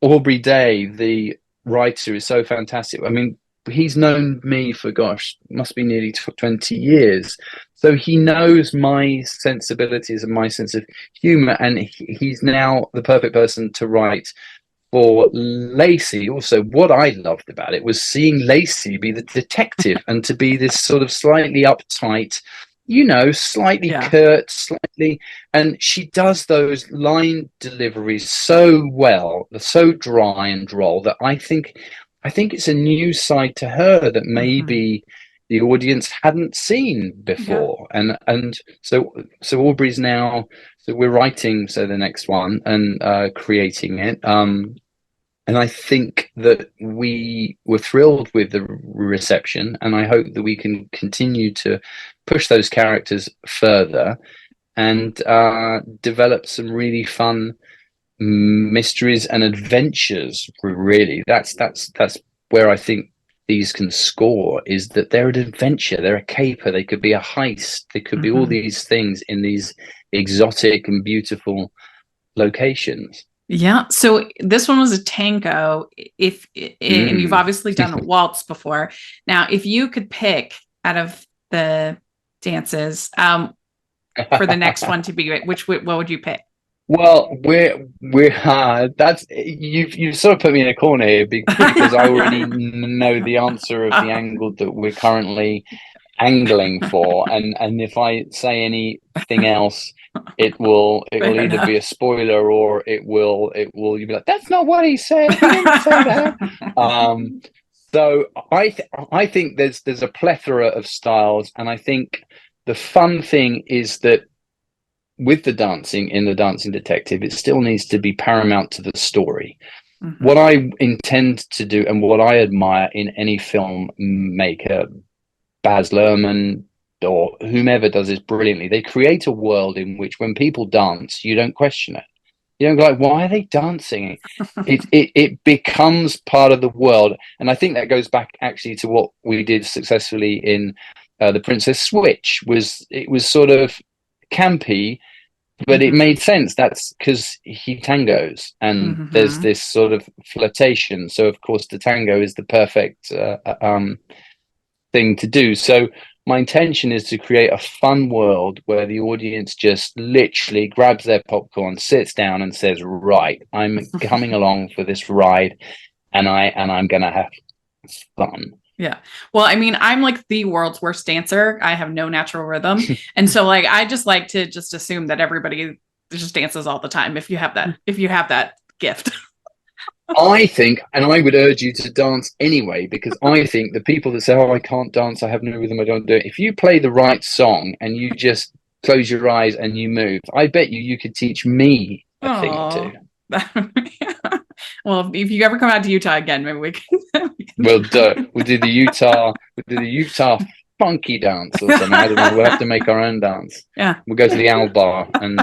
Speaker 3: Aubrey Day, the writer, is so fantastic. I mean, he's known me for, gosh, must be nearly 20 years. So he knows my sensibilities and my sense of humor, and he's now the perfect person to write for Lacey. Also, what I loved about it was seeing Lacey be the detective and to be this sort of slightly uptight, slightly curt, slightly, and she does those line deliveries so well, so dry and droll, that I think it's a new side to her that maybe the audience hadn't seen before. And so Aubrey's now, so we're writing, so the next one, and creating it. And I think that we were thrilled with the reception, and I hope that we can continue to push those characters further and develop some really fun mysteries and adventures. Really, that's where I think these can score, is that they're an adventure, they're a caper, they could be a heist, they could be all these things in these exotic and beautiful locations.
Speaker 1: Yeah. So this one was a tango. And you've obviously done a waltz before. Now, if you could pick out of the dances for the next one to be, what would you pick?
Speaker 3: Well, we're that's you've sort of put me in a corner here because I already know the answer of the angle that we're currently angling for, and if I say anything else, it will
Speaker 1: Fair
Speaker 3: either
Speaker 1: enough.
Speaker 3: be a spoiler or you'll be like, that's not what he said. He didn't say that. So I think there's a plethora of styles, and I think the fun thing is that with the dancing in the Dancing Detective, it still needs to be paramount to the story.
Speaker 1: Mhm.
Speaker 3: What I intend to do and what I admire in any filmmaker, Baz Luhrmann or whomever does this brilliantly, they create a world in which when people dance, you don't question it. You don't go like, why are they dancing? It becomes part of the world. And I think that goes back actually to what we did successfully in The Princess Switch. It was sort of campy, but it made sense. That's because he tangos, and there's this sort of flirtation. So of course the tango is the perfect thing to do. So my intention is to create a fun world where the audience just literally grabs their popcorn, sits down, and says, "Right, I'm coming along for this ride, and I'm gonna have fun."
Speaker 1: Yeah. Well, I mean, I'm like the world's worst dancer. I have no natural rhythm. And so like I just like to just assume that everybody just dances all the time if you have that gift.
Speaker 3: I think, and I would urge you to dance anyway, because I think the people that say, "Oh, I can't dance, I have no rhythm, I don't do it," if you play the right song and you just close your eyes and you move, I bet you could teach me a thing or two.
Speaker 1: Well, if you ever come out to Utah again, maybe we can.
Speaker 3: We'll do the Utah funky dance or something. I don't know. We'll have to make our own dance.
Speaker 1: Yeah.
Speaker 3: We'll go to the Owl Bar and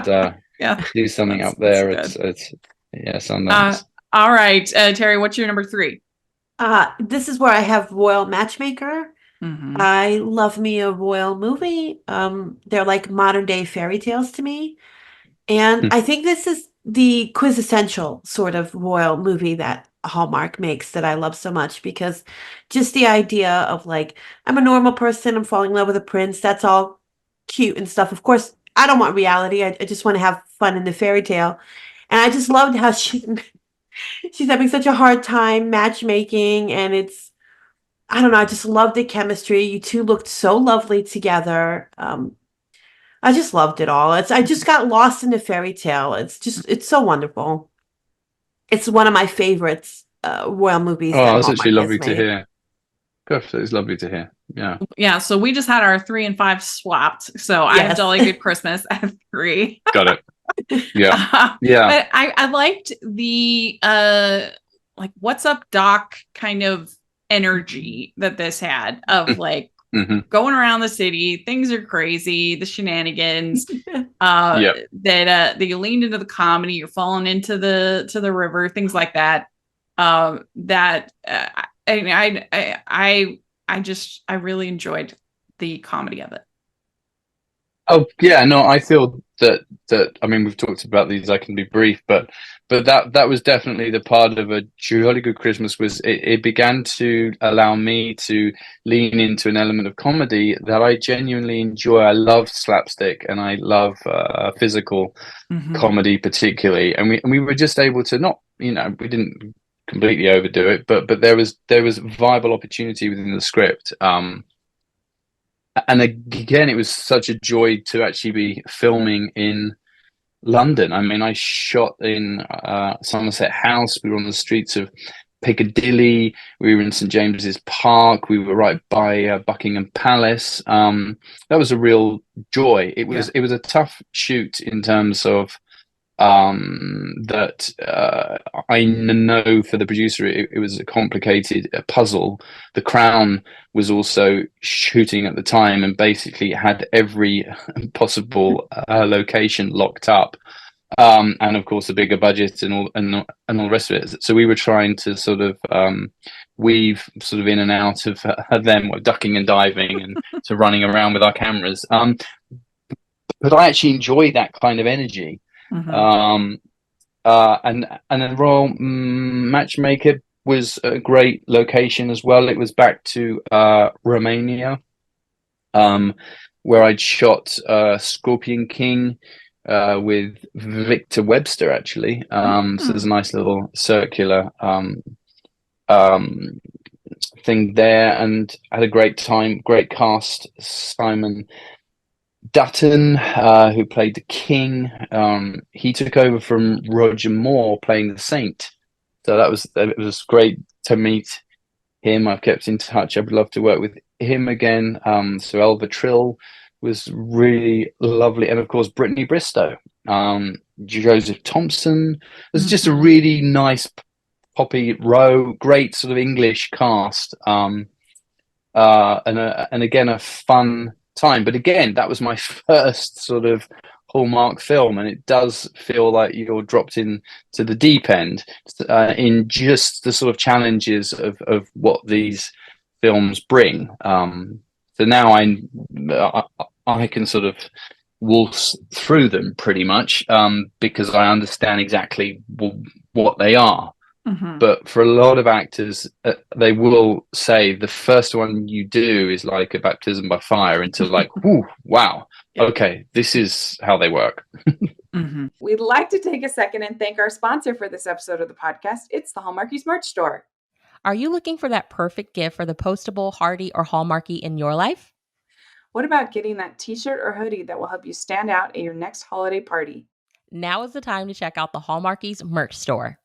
Speaker 3: do something up there.
Speaker 1: It's
Speaker 3: Sundance.
Speaker 1: All right, Terry, what's your number 3?
Speaker 2: This is where I have Royal Matchmaker.
Speaker 1: Mm-hmm.
Speaker 2: I love me a royal movie. They're like modern day fairy tales to me. And I think this is the quintessential sort of royal movie that Hallmark makes that I love so much, because just the idea of like, I'm a normal person, I'm falling in love with a prince, that's all cute and stuff. Of course, I don't want reality. I just want to have fun in the fairy tale. And I just loved how she's having such a hard time matchmaking, and I don't know, I just loved the chemistry. You two looked so lovely together. I just loved it all. I just got lost in the fairy tale. It's so wonderful. It's one of my favorites, royal movies that
Speaker 3: That's actually
Speaker 2: Hallmark
Speaker 3: lovely
Speaker 2: has
Speaker 3: to
Speaker 2: made.
Speaker 3: hear. Perfect. It's lovely to hear. Yeah.
Speaker 1: Yeah. So we just had our 3 and 5 swapped. So I have
Speaker 2: Yes.
Speaker 1: Jolly Good Christmas at 3.
Speaker 3: Got it. Yeah. Yeah.
Speaker 1: But I liked the like what's up Doc kind of energy that this had of like going around the city, things are crazy, the shenanigans. That you leaned into the comedy, you're falling into the river, things like that. I really enjoyed the comedy of it.
Speaker 3: Oh yeah, no, I feel that I mean, we've talked about these. I can be brief, but that was definitely the part of A Jolly Good Christmas. Was it began to allow me to lean into an element of comedy that I genuinely enjoy. I love slapstick and I love physical comedy particularly, and we were just able to not, we didn't completely overdo it, but there was viable opportunity within the script. And again, it was such a joy to actually be filming in London. I mean, I shot in Somerset House. We were on the streets of Piccadilly. We were in St James's Park. We were right by Buckingham Palace. That was a real joy. It was a tough shoot in terms of that I know for the producer it was a complicated puzzle. The Crown was also shooting at the time and basically had every possible location locked up, and of course a bigger budget and all the rest of it. So we were trying to sort of weave sort of in and out of them ducking and diving and to running around with our cameras. But I actually enjoy that kind of energy. And then Royal Matchmaker was a great location as well. It was back to Romania, where I'd shot Scorpion King, with Victor Webster, actually. So there's a nice little circular thing there, and I had a great time. Great cast. Simon Dutton, who played the king, he took over from Roger Moore playing the Saint. So it was great to meet him. I've kept in touch. I'd love to work with him again. So Elva Trill was really lovely, and of course Brittany Bristow, Joseph Thompson. It's just a really nice Poppy Rowe, great sort of English cast, and again a fun time. But again, that was my first sort of Hallmark film, and it does feel like you're dropped in to the deep end in just the sort of challenges of what these films bring. So now I can sort of waltz through them pretty much, because I understand exactly what they are. But for a lot of actors, they will say the first one you do is like a baptism by fire until like, whoo, wow, okay, this is how they work.
Speaker 4: We'd like to take a second and thank our sponsor for this episode of the podcast. It's the Hallmarkies merch store.
Speaker 5: Are you looking for that perfect gift for the postable, Hardy, or Hallmarky in your life?
Speaker 4: What about getting that t-shirt or hoodie that will help you stand out at your next holiday party?
Speaker 5: Now is the time to check out the Hallmarkies merch store.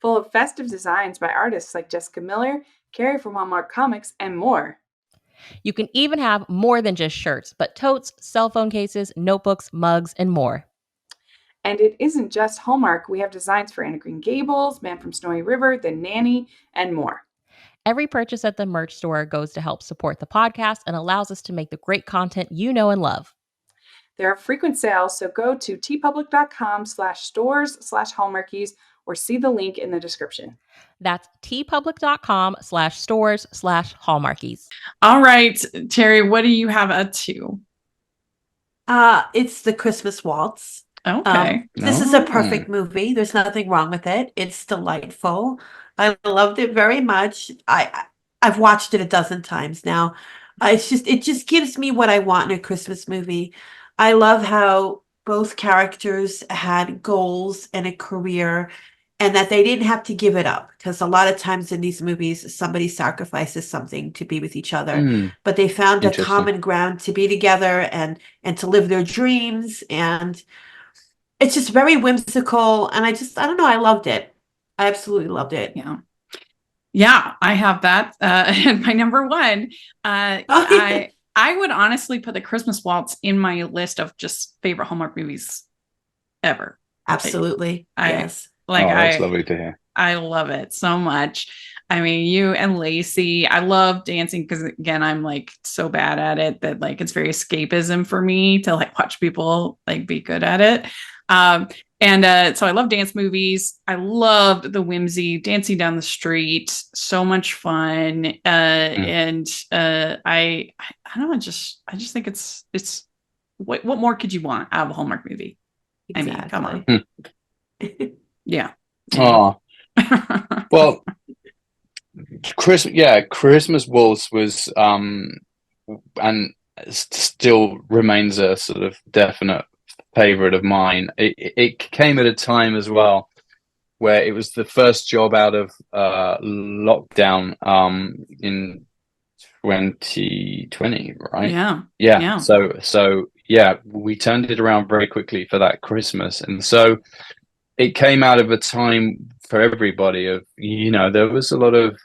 Speaker 4: Full of festive designs by artists like Jessica Miller, Carrie from Hallmark Comics, and more.
Speaker 5: You can even have more than just shirts, but totes, cell phone cases, notebooks, mugs, and more.
Speaker 4: And it isn't just Hallmark. We have designs for Anna Green Gables, Man from Snowy River, The Nanny, and more.
Speaker 5: Every purchase at the merch store goes to help support the podcast and allows us to make the great content you know and love.
Speaker 4: There are frequent sales, so go to tpublic.com/stores/Hallmarkies or see the link in the description.
Speaker 5: That's tpublic.com/stores/Hallmarkies.
Speaker 1: All right, Terry, what do you have a two?
Speaker 2: It's The Christmas Waltz.
Speaker 1: Okay.
Speaker 2: This is a perfect movie. There's nothing wrong with it. It's delightful. I loved it very much. I've watched it a dozen times now. It just gives me what I want in a Christmas movie. I love how both characters had goals and a career, and that they didn't have to give it up, because a lot of times in these movies somebody sacrifices something to be with each other, but they found a common ground to be together and to live their dreams, and it's just very whimsical, and I don't know, I loved it. I absolutely loved it.
Speaker 1: Yeah, I have that my number one. I would honestly put The Christmas Waltz in my list of just favorite Hallmark movies ever.
Speaker 2: Absolutely. Yes.
Speaker 3: That's lovely to hear.
Speaker 1: I love it so much. I mean, you and Lacey, I love dancing because, again, I'm like so bad at it that like it's very escapism for me to like watch people like be good at it. So I love dance movies. I loved the whimsy, dancing down the street, so much fun. I don't know, I just think it's what more could you want out of a Hallmark movie?
Speaker 2: Exactly.
Speaker 1: I mean, come on. Yeah.
Speaker 3: Oh, well, Christmas Waltz was and still remains a sort of definite favorite of mine. It came at a time as well where it was the first job out of lockdown in 2020, right? Yeah. So we turned it around very quickly for that Christmas, and so it came out of a time for everybody of, there was a lot of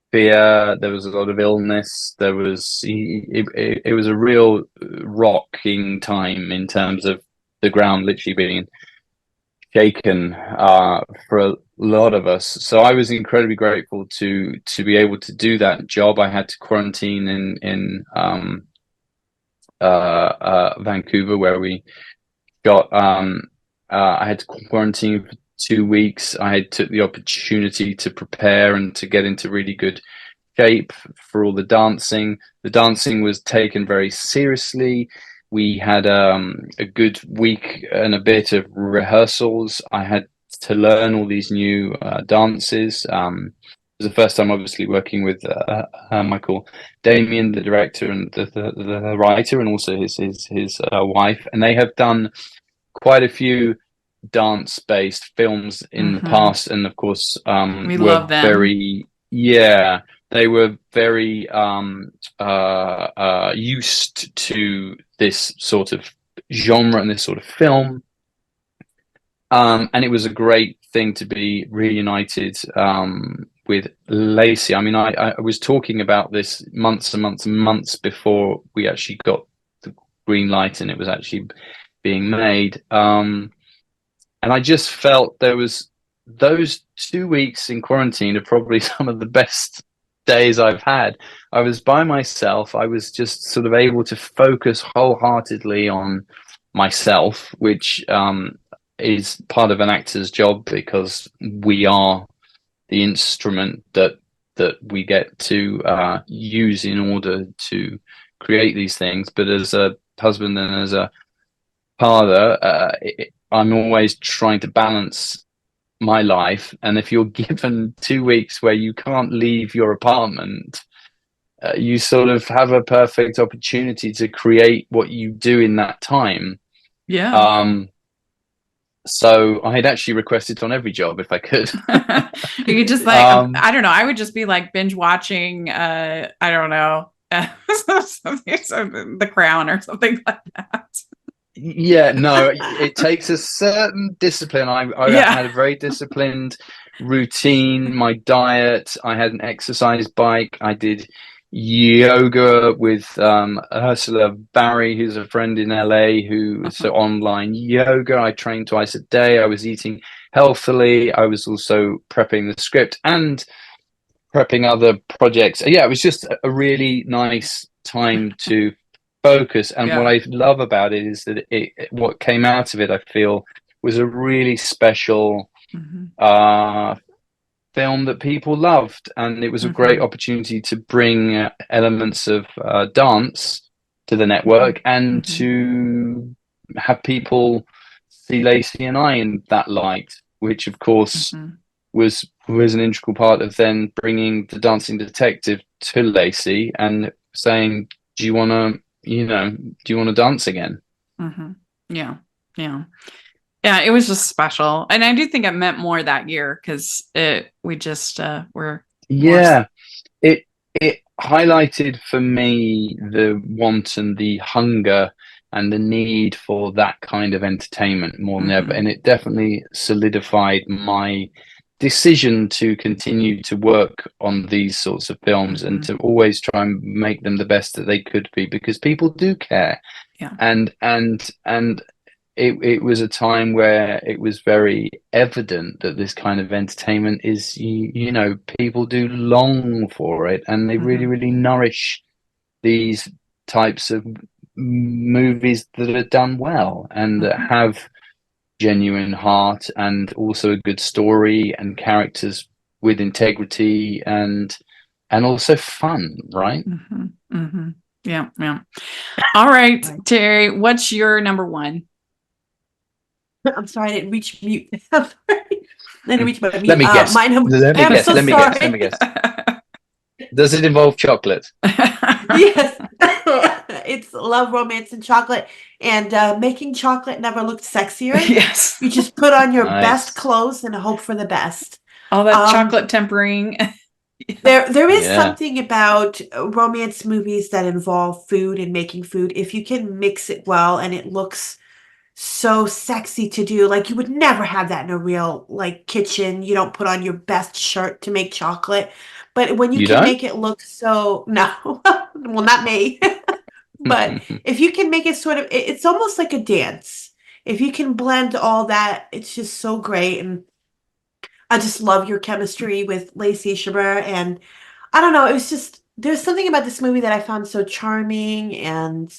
Speaker 3: fear, there was a lot of illness, it was a real rocking time in terms of the ground literally being shaken for a lot of us. So I was incredibly grateful to be able to do that job. I had to quarantine in Vancouver, where we got I had to quarantine for 2 weeks. I took the opportunity to prepare and to get into really good shape for all the dancing. The dancing was taken very seriously. We had a good week and a bit of rehearsals. I had to learn all these new dances. It was the first time, obviously, working with Michael Damian, the director and the writer, and also his wife. And they have done quite a few dance-based films in the past, and of course,
Speaker 1: we
Speaker 3: were
Speaker 1: love them.
Speaker 3: they were very used to this sort of genre and this sort of film. And it was a great thing to be reunited with Lacey. I mean, I was talking about this months and months and months before we actually got the green light and it was actually being made. And I just felt there was those 2 weeks in quarantine are probably some of the best days I've had. I was by myself. I was just sort of able to focus wholeheartedly on myself, which is part of an actor's job because we are the instrument that we get to use in order to create these things. But as a husband and as a father, I'm always trying to balance my life. And if you're given 2 weeks where you can't leave your apartment, you sort of have a perfect opportunity to create what you do in that time. So I had actually requested on every job if I could.
Speaker 1: You could just like, I don't know. I would just be like binge watching, I don't know, The Crown or something like that.
Speaker 3: Yeah, no, it takes a certain discipline. I had a very disciplined routine, my diet. I had an exercise bike. I did yoga with Ursula Barry, who's a friend in LA, so online yoga. I trained twice a day. I was eating healthily. I was also prepping the script and prepping other projects. Yeah, it was just a really nice time to focus. And what I love about it is that what came out of it, I feel, was a really special film that people loved, and it was a great opportunity to bring elements of dance to the network and to have people see Lacey and I in that light, which of course was an integral part of then bringing the dancing detective to Lacey and saying, do you want to dance again?
Speaker 1: Yeah, it was just special. And I do think it meant more that year because we just were.
Speaker 3: It highlighted for me the want and the hunger and the need for that kind of entertainment more than ever. And it definitely solidified my decision to continue to work on these sorts of films and to always try and make them the best that they could be, because people do care. And it was a time where it was very evident that this kind of entertainment is, people do long for it, and they really, really nourish these types of movies that are done well and that have genuine heart and also a good story and characters with integrity and also fun, right?
Speaker 1: Yeah. All right, Terry, what's your number one?
Speaker 2: I'm sorry, I didn't reach mute. I'm sorry. I didn't reach my mute.
Speaker 3: Let me guess. Let me guess. Does it involve chocolate?
Speaker 2: Yes. It's love, romance, and chocolate. And making chocolate never looked sexier.
Speaker 1: Yes.
Speaker 2: You just put on your best clothes and hope for the best.
Speaker 1: All that chocolate tempering.
Speaker 2: There is something about romance movies that involve food and making food. If you can mix it well and it looks so sexy to do, like you would never have that in a real kitchen. You don't put on your best shirt to make chocolate, but when you can make it look so well, not me. But if you can make it it's almost like a dance. If you can blend all that, it's just so great. And I just love your chemistry with Lacey Chabert. And I don't know, it was just, there's something about this movie that I found so charming. And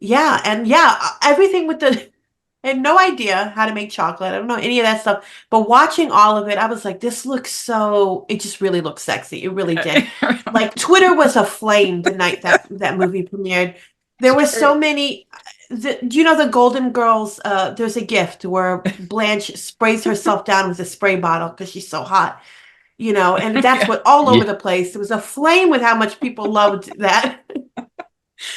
Speaker 2: everything with I had no idea how to make chocolate. I don't know any of that stuff. But watching all of it, I was like, this looks it just really looks sexy. It really did. Like Twitter was aflame the night that movie premiered. There were so many, do you know the Golden Girls? There's a gift where Blanche sprays herself down with a spray bottle because she's so hot, and that's what all over the place. It was aflame with how much people loved that.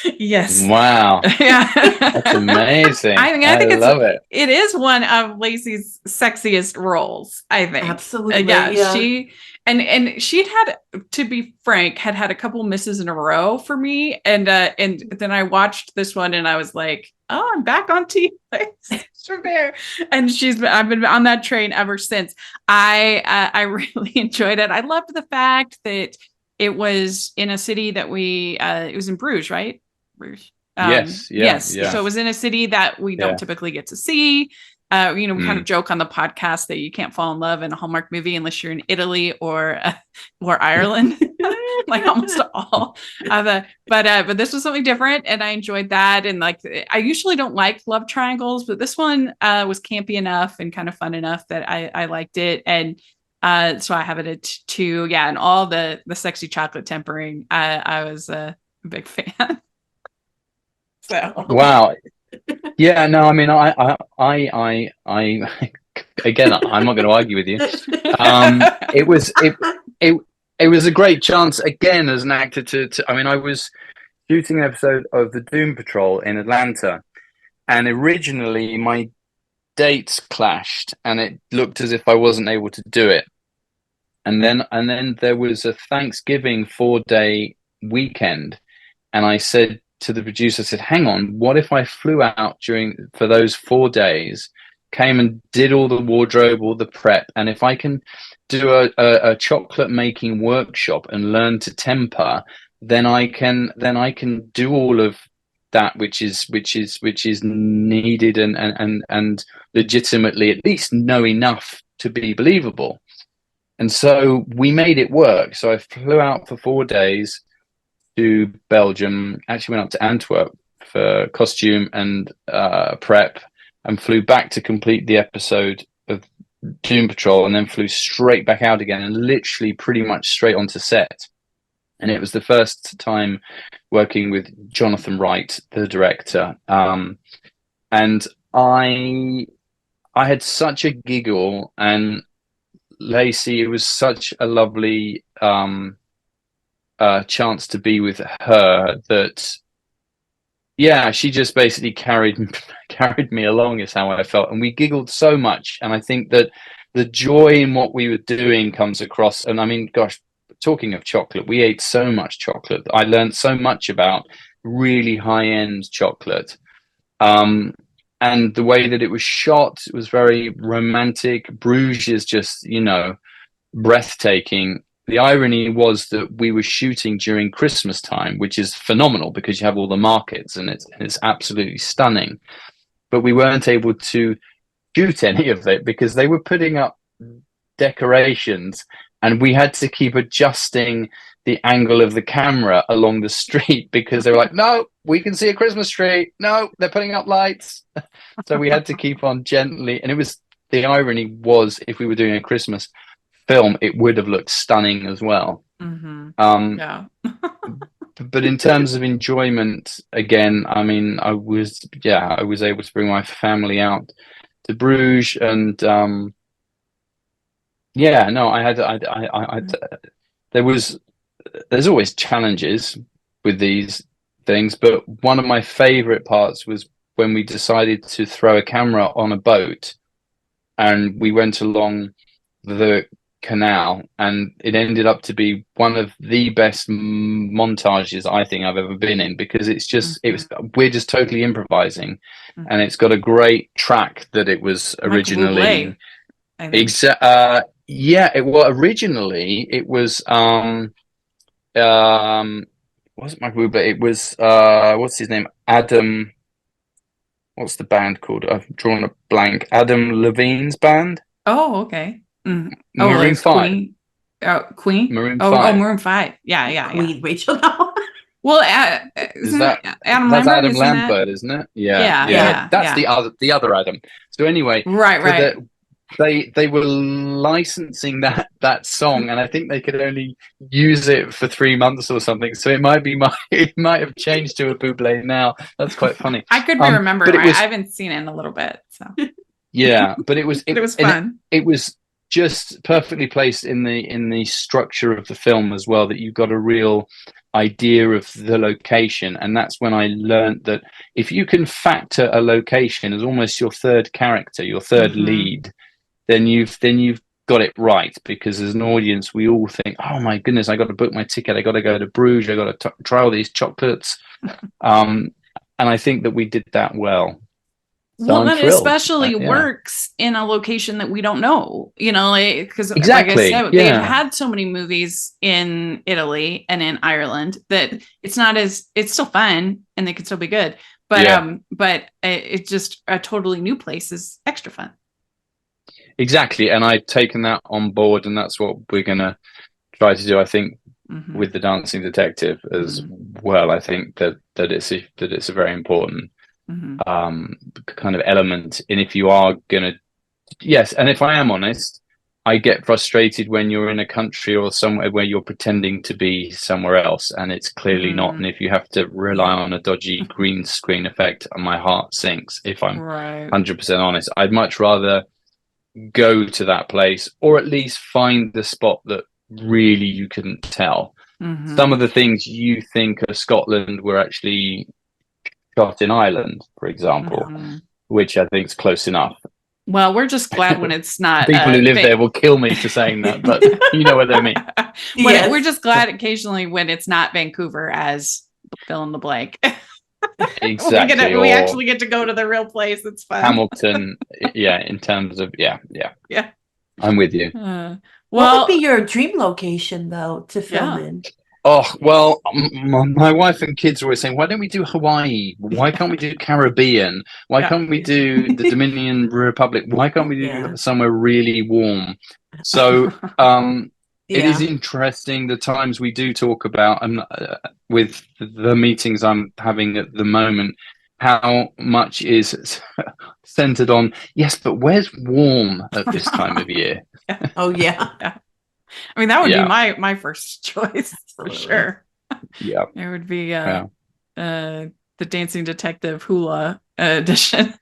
Speaker 1: Yes.
Speaker 3: Wow,
Speaker 1: Yeah.
Speaker 3: that's amazing.
Speaker 1: I think
Speaker 3: love it.
Speaker 1: it is one of Lacey's sexiest roles, I think.
Speaker 2: Absolutely.
Speaker 1: Yeah,
Speaker 2: Yeah.
Speaker 1: she and she'd had, to be frank, had a couple misses in a row for me, and then I watched this one and I was like, oh, I'm back on team Bear, and I've been on that train ever since. I really enjoyed it. I loved the fact that it was in a city that it was in Bruges, right? Bruges.
Speaker 3: Yes,
Speaker 1: Yes.
Speaker 3: yeah.
Speaker 1: So it was in a city that we don't typically get to see. We kind of joke on the podcast that you can't fall in love in a Hallmark movie unless you're in Italy or Ireland, like almost all of the. But this was something different, and I enjoyed that. And like, I usually don't like love triangles, but this one was campy enough and kind of fun enough that I liked it. And so I have it at 2. Yeah, and all the sexy chocolate tempering, I was a big fan. So
Speaker 3: Wow. Yeah, no, I mean, I again, I'm not going to argue with you. It was a great chance again as an actor to. I mean, I was shooting an episode of the Doom Patrol in Atlanta, and originally my dates clashed, and it looked as if I wasn't able to do it. And then there was a Thanksgiving 4-day weekend, and I said to the producer, I said, hang on, what if I flew out for those 4 days, came and did all the wardrobe, all the prep, and if I can do a chocolate making workshop and learn to temper, then I can do all of that which is needed and legitimately at least know enough to be believable. And so we made it work. So I flew out for 4 days to Belgium, actually went up to Antwerp for costume and prep, and flew back to complete the episode of Doom Patrol, and then flew straight back out again and literally pretty much straight onto set. And it was the first time working with Jonathan Wright, the director. And I had such a giggle, and Lacey, it was such a lovely chance to be with her that, yeah, she just basically carried me along, is how I felt. And we giggled so much. And I think that the joy in what we were doing comes across. And I mean, gosh, talking of chocolate, we ate so much chocolate. I learned so much about really high-end chocolate. And the way that it was shot, it was very romantic. Bruges is just, breathtaking. The irony was that we were shooting during Christmas time, which is phenomenal because you have all the markets and it's absolutely stunning. But we weren't able to shoot any of it because they were putting up decorations, and we had to keep adjusting the angle of the camera along the street because they were like, no, we can see a Christmas tree. No, they're putting up lights. So we had to keep on gently. And the irony was, if we were doing a Christmas film, it would have looked stunning as well.
Speaker 1: Mm-hmm. Yeah.
Speaker 3: But in terms of enjoyment, again, I mean, I was able to bring my family out to Bruges, and there's always challenges with these things, but one of my favorite parts was when we decided to throw a camera on a boat, and we went along the canal, and it ended up to be one of the best montages I think I've ever been in, because we're just totally improvising, and it's got a great track that it was originally. Originally it was wasn't Michael Bublé, it was what's his name, Adam, what's the band called, I've drawn a blank, Adam Levine's band.
Speaker 1: Oh, okay.
Speaker 3: Maroon 5.
Speaker 1: Queen. Queen.
Speaker 3: Maroon 5.
Speaker 1: Oh, Maroon 5. Yeah.
Speaker 2: Queen, Rachel. No.
Speaker 1: Well,
Speaker 3: is that
Speaker 1: Adam
Speaker 3: that's
Speaker 1: Lambert?
Speaker 3: Adam Lambert, isn't it? Yeah. That's the other Adam. So anyway,
Speaker 1: right.
Speaker 3: They were licensing that song, and I think they could only use it for 3 months or something. So it might have changed to a Bublé now. That's quite funny.
Speaker 1: I could be remembering. I haven't seen it in a little bit. So
Speaker 3: yeah, but it was
Speaker 1: fun.
Speaker 3: It was just perfectly placed in the structure of the film as well, that you've got a real idea of the location. And that's when I learned that if you can factor a location as almost your third character, your third lead, then you've got it right. Because as an audience, we all think, oh my goodness, I got to book my ticket, I got to go to Bruges, I got to try all these chocolates. And I think that we did that well. So
Speaker 1: well,
Speaker 3: I'm
Speaker 1: that
Speaker 3: thrilled.
Speaker 1: especially
Speaker 3: Yeah.
Speaker 1: works in a location that we don't know, because
Speaker 3: Exactly,
Speaker 1: like I said,
Speaker 3: yeah.
Speaker 1: they've had so many movies in Italy and in Ireland that it's still fun and they can still be good. But but it's just a totally new place is extra fun.
Speaker 3: Exactly, and I've taken that on board, and that's what we're gonna try to do. I think with the Dancing Detective as well. I think that it's a very important kind of element. And if you are gonna, yes, and if I am honest, I get frustrated when you're in a country or somewhere where you're pretending to be somewhere else and it's clearly not. And if you have to rely on a dodgy green screen effect, my heart sinks. If I'm 100% honest, I'd much rather go to that place, or at least find the spot that really you couldn't tell. Some of the things you think are Scotland were actually shot in Ireland, for example, which I think is close enough.
Speaker 1: Well, we're just glad when it's not.
Speaker 3: People who live there will kill me for saying that, but you know what I mean.
Speaker 1: We're just glad occasionally when it's not Vancouver as fill in the blank.
Speaker 3: Exactly.
Speaker 1: We actually get to go to the real place. It's fun.
Speaker 3: Hamilton, in terms of, yeah. I'm with you.
Speaker 2: What would be your dream location, though, to film in?
Speaker 3: Oh, well, my wife and kids are always saying, why don't we do Hawaii? Why can't we do Caribbean? Why can't we do the Dominican Republic? Why can't we do somewhere really warm? So it is interesting the times we do talk about, with the meetings I'm having at the moment, how much is centered on, yes, but where's warm at this time of year?
Speaker 2: Oh, yeah.
Speaker 1: I mean, that would be my first choice for sure.
Speaker 3: Yeah,
Speaker 1: it would be the Dancing Detective hula edition.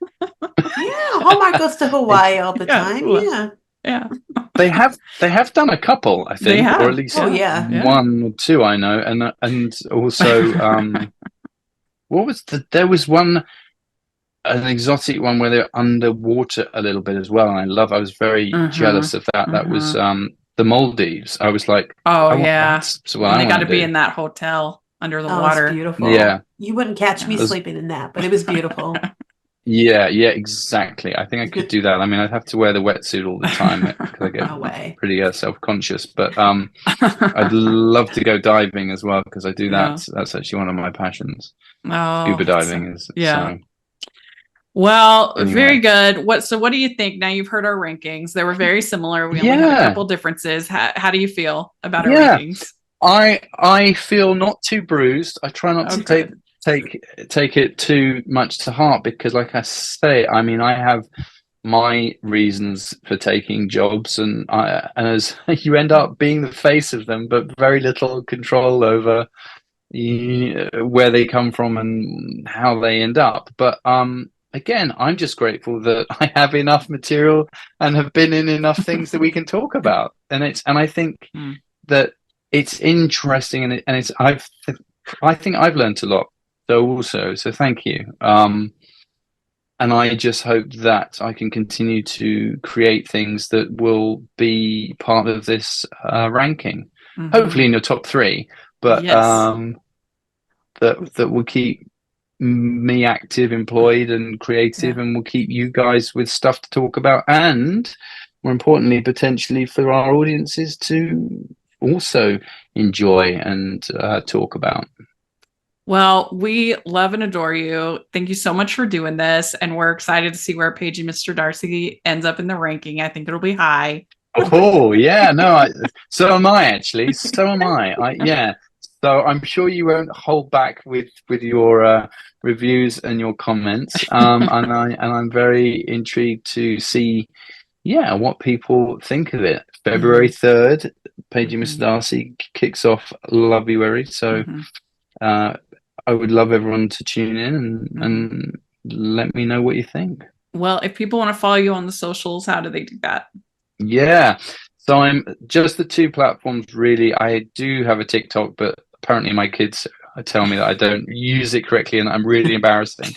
Speaker 2: Hallmark goes to Hawaii all the time.
Speaker 1: Hula. Yeah.
Speaker 3: They have done a couple, I think, or at least one or two I know, and also what was there was an exotic one where they're underwater a little bit as well, and I was very jealous of that. That was the Maldives. I was like,
Speaker 1: and they got to be in that hotel under the water.
Speaker 2: It's beautiful.
Speaker 3: Yeah,
Speaker 2: you wouldn't catch me sleeping in that, but it was beautiful.
Speaker 3: Yeah, exactly. I think I could do that. I mean, I'd have to wear the wetsuit all the time because I get pretty self-conscious. But I'd love to go diving as well, because I do that. That's actually one of my passions. Scuba diving is. So.
Speaker 1: Well, very good. What do you think? Now you've heard our rankings. They were very similar. We only had a couple differences. How do you feel about our rankings?
Speaker 3: I feel not too bruised. I try not to take it too much to heart, because like I say, I mean, I have my reasons for taking jobs, and as you end up being the face of them, but very little control over where they come from and how they end up. But again, I'm just grateful that I have enough material and have been in enough things that we can talk about. And I think that it's interesting, and I think I've learned a lot. So thank you. And I just hope that I can continue to create things that will be part of this ranking. Hopefully in your top 3, but that will keep me active, employed, and creative, and will keep you guys with stuff to talk about, and more importantly, potentially for our audiences to also enjoy and talk about.
Speaker 1: Well, we love and adore you. Thank you so much for doing this, and we're excited to see where Paging Mr. Darcy ends up in the ranking. I think it'll be high.
Speaker 3: Oh yeah, no, so am I actually. So am I. So I'm sure you won't hold back with your reviews and your comments. And I'm very intrigued to see, what people think of it. February 3rd, Paging Mr. Darcy kicks off February. So I would love everyone to tune in and let me know what you think.
Speaker 1: Well, if people want to follow you on the socials, how do they do that?
Speaker 3: Yeah. So I'm just the two platforms really. I do have a TikTok, but apparently my kids tell me that I don't use it correctly and I'm really embarrassing.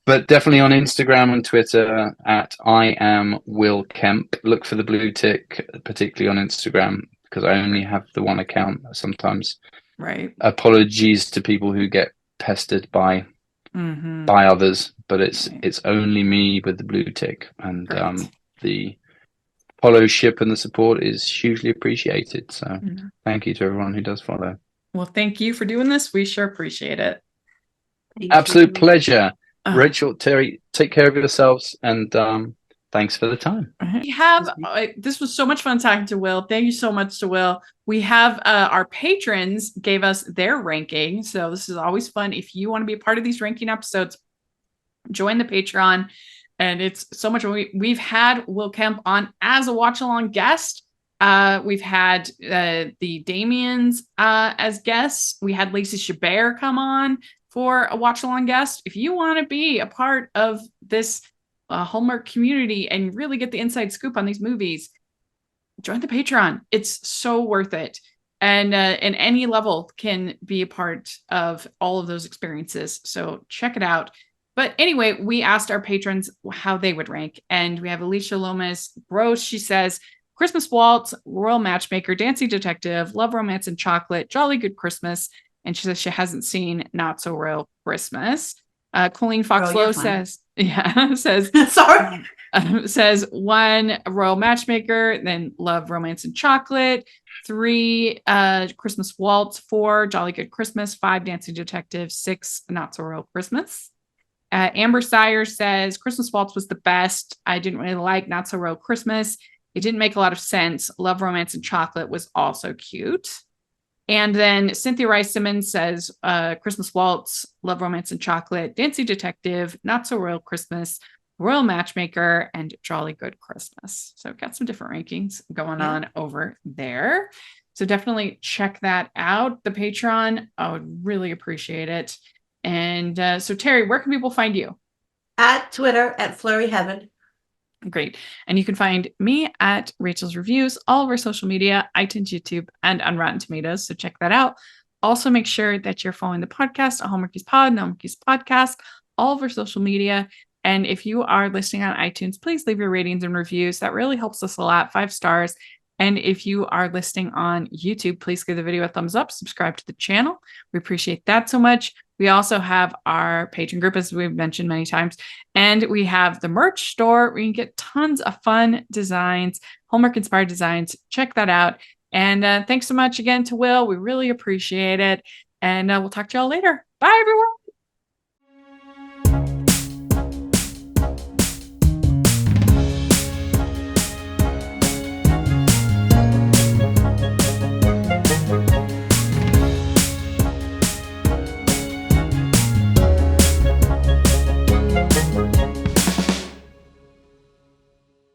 Speaker 3: But definitely on Instagram and Twitter at I am Will Kemp. Look for the blue tick, particularly on Instagram, because I only have the one account sometimes.
Speaker 1: Right.
Speaker 3: Apologies to people who get pestered by others, but it's only me with the blue tick, and the followship and the support is hugely appreciated. So thank you to everyone who does follow.
Speaker 1: Well, thank you for doing this. We sure appreciate it.
Speaker 3: Absolute pleasure. Rachel, Terry, take care of yourselves, and thanks for the time.
Speaker 1: We have this was so much fun talking to Will. Thank you so much to Will. We have our patrons gave us their ranking, so this is always fun. If you want to be a part of these ranking episodes, join the Patreon, and it's so much. We've had Will Kemp on as a watch along guest. We've had the Damians as guests. We had Lacey Chabert come on for a watch along guest. If you want to be a part of this Hallmark community and really get the inside scoop on these movies, join the Patreon. It's so worth it. And any level can be a part of all of those experiences. So check it out. But anyway, we asked our patrons how they would rank. And we have Alicia Lomas Gross. She says, Christmas Waltz, Royal Matchmaker, Dancing Detective, Love, Romance, and Chocolate, Jolly Good Christmas. And she says she hasn't seen Not So Royal Christmas. Colleen Foxlow says,
Speaker 2: sorry.
Speaker 1: Says 1, Royal Matchmaker, then Love, Romance, and Chocolate, 3, Christmas Waltz, 4, Jolly Good Christmas, 5, Dancing Detective, 6, Not So Royal Christmas. Amber Sire says Christmas Waltz was the best. I didn't really like Not So Royal Christmas. It didn't make a lot of sense. Love, Romance, and Chocolate was also cute. And then Cynthia Rice Simmons says Christmas Waltz, Love, Romance, and Chocolate, Dancing Detective, Not So Royal Christmas, Royal Matchmaker, and Jolly Good Christmas. So got some different rankings going on over there. So definitely check that out. The Patreon, I would really appreciate it. And so Terry, where can people find you?
Speaker 2: At Twitter at Flurry Heaven.
Speaker 1: Great. And you can find me at Rachel's Reviews, all over social media, iTunes, YouTube, and on Rotten Tomatoes. So check that out. Also, make sure that you're following the podcast at Hallmarkies Pod, Hallmarkies Podcast, all over social media. And if you are listening on iTunes, please leave your ratings and reviews. That really helps us a lot. 5 stars. And if you are listening on YouTube, please give the video a thumbs up, subscribe to the channel. We appreciate that so much. We also have our patron group, as we've mentioned many times, and we have the merch store where you can get tons of fun designs, Hallmark-inspired designs. Check that out. And thanks so much again to Will. We really appreciate it. And we'll talk to y'all later. Bye, everyone.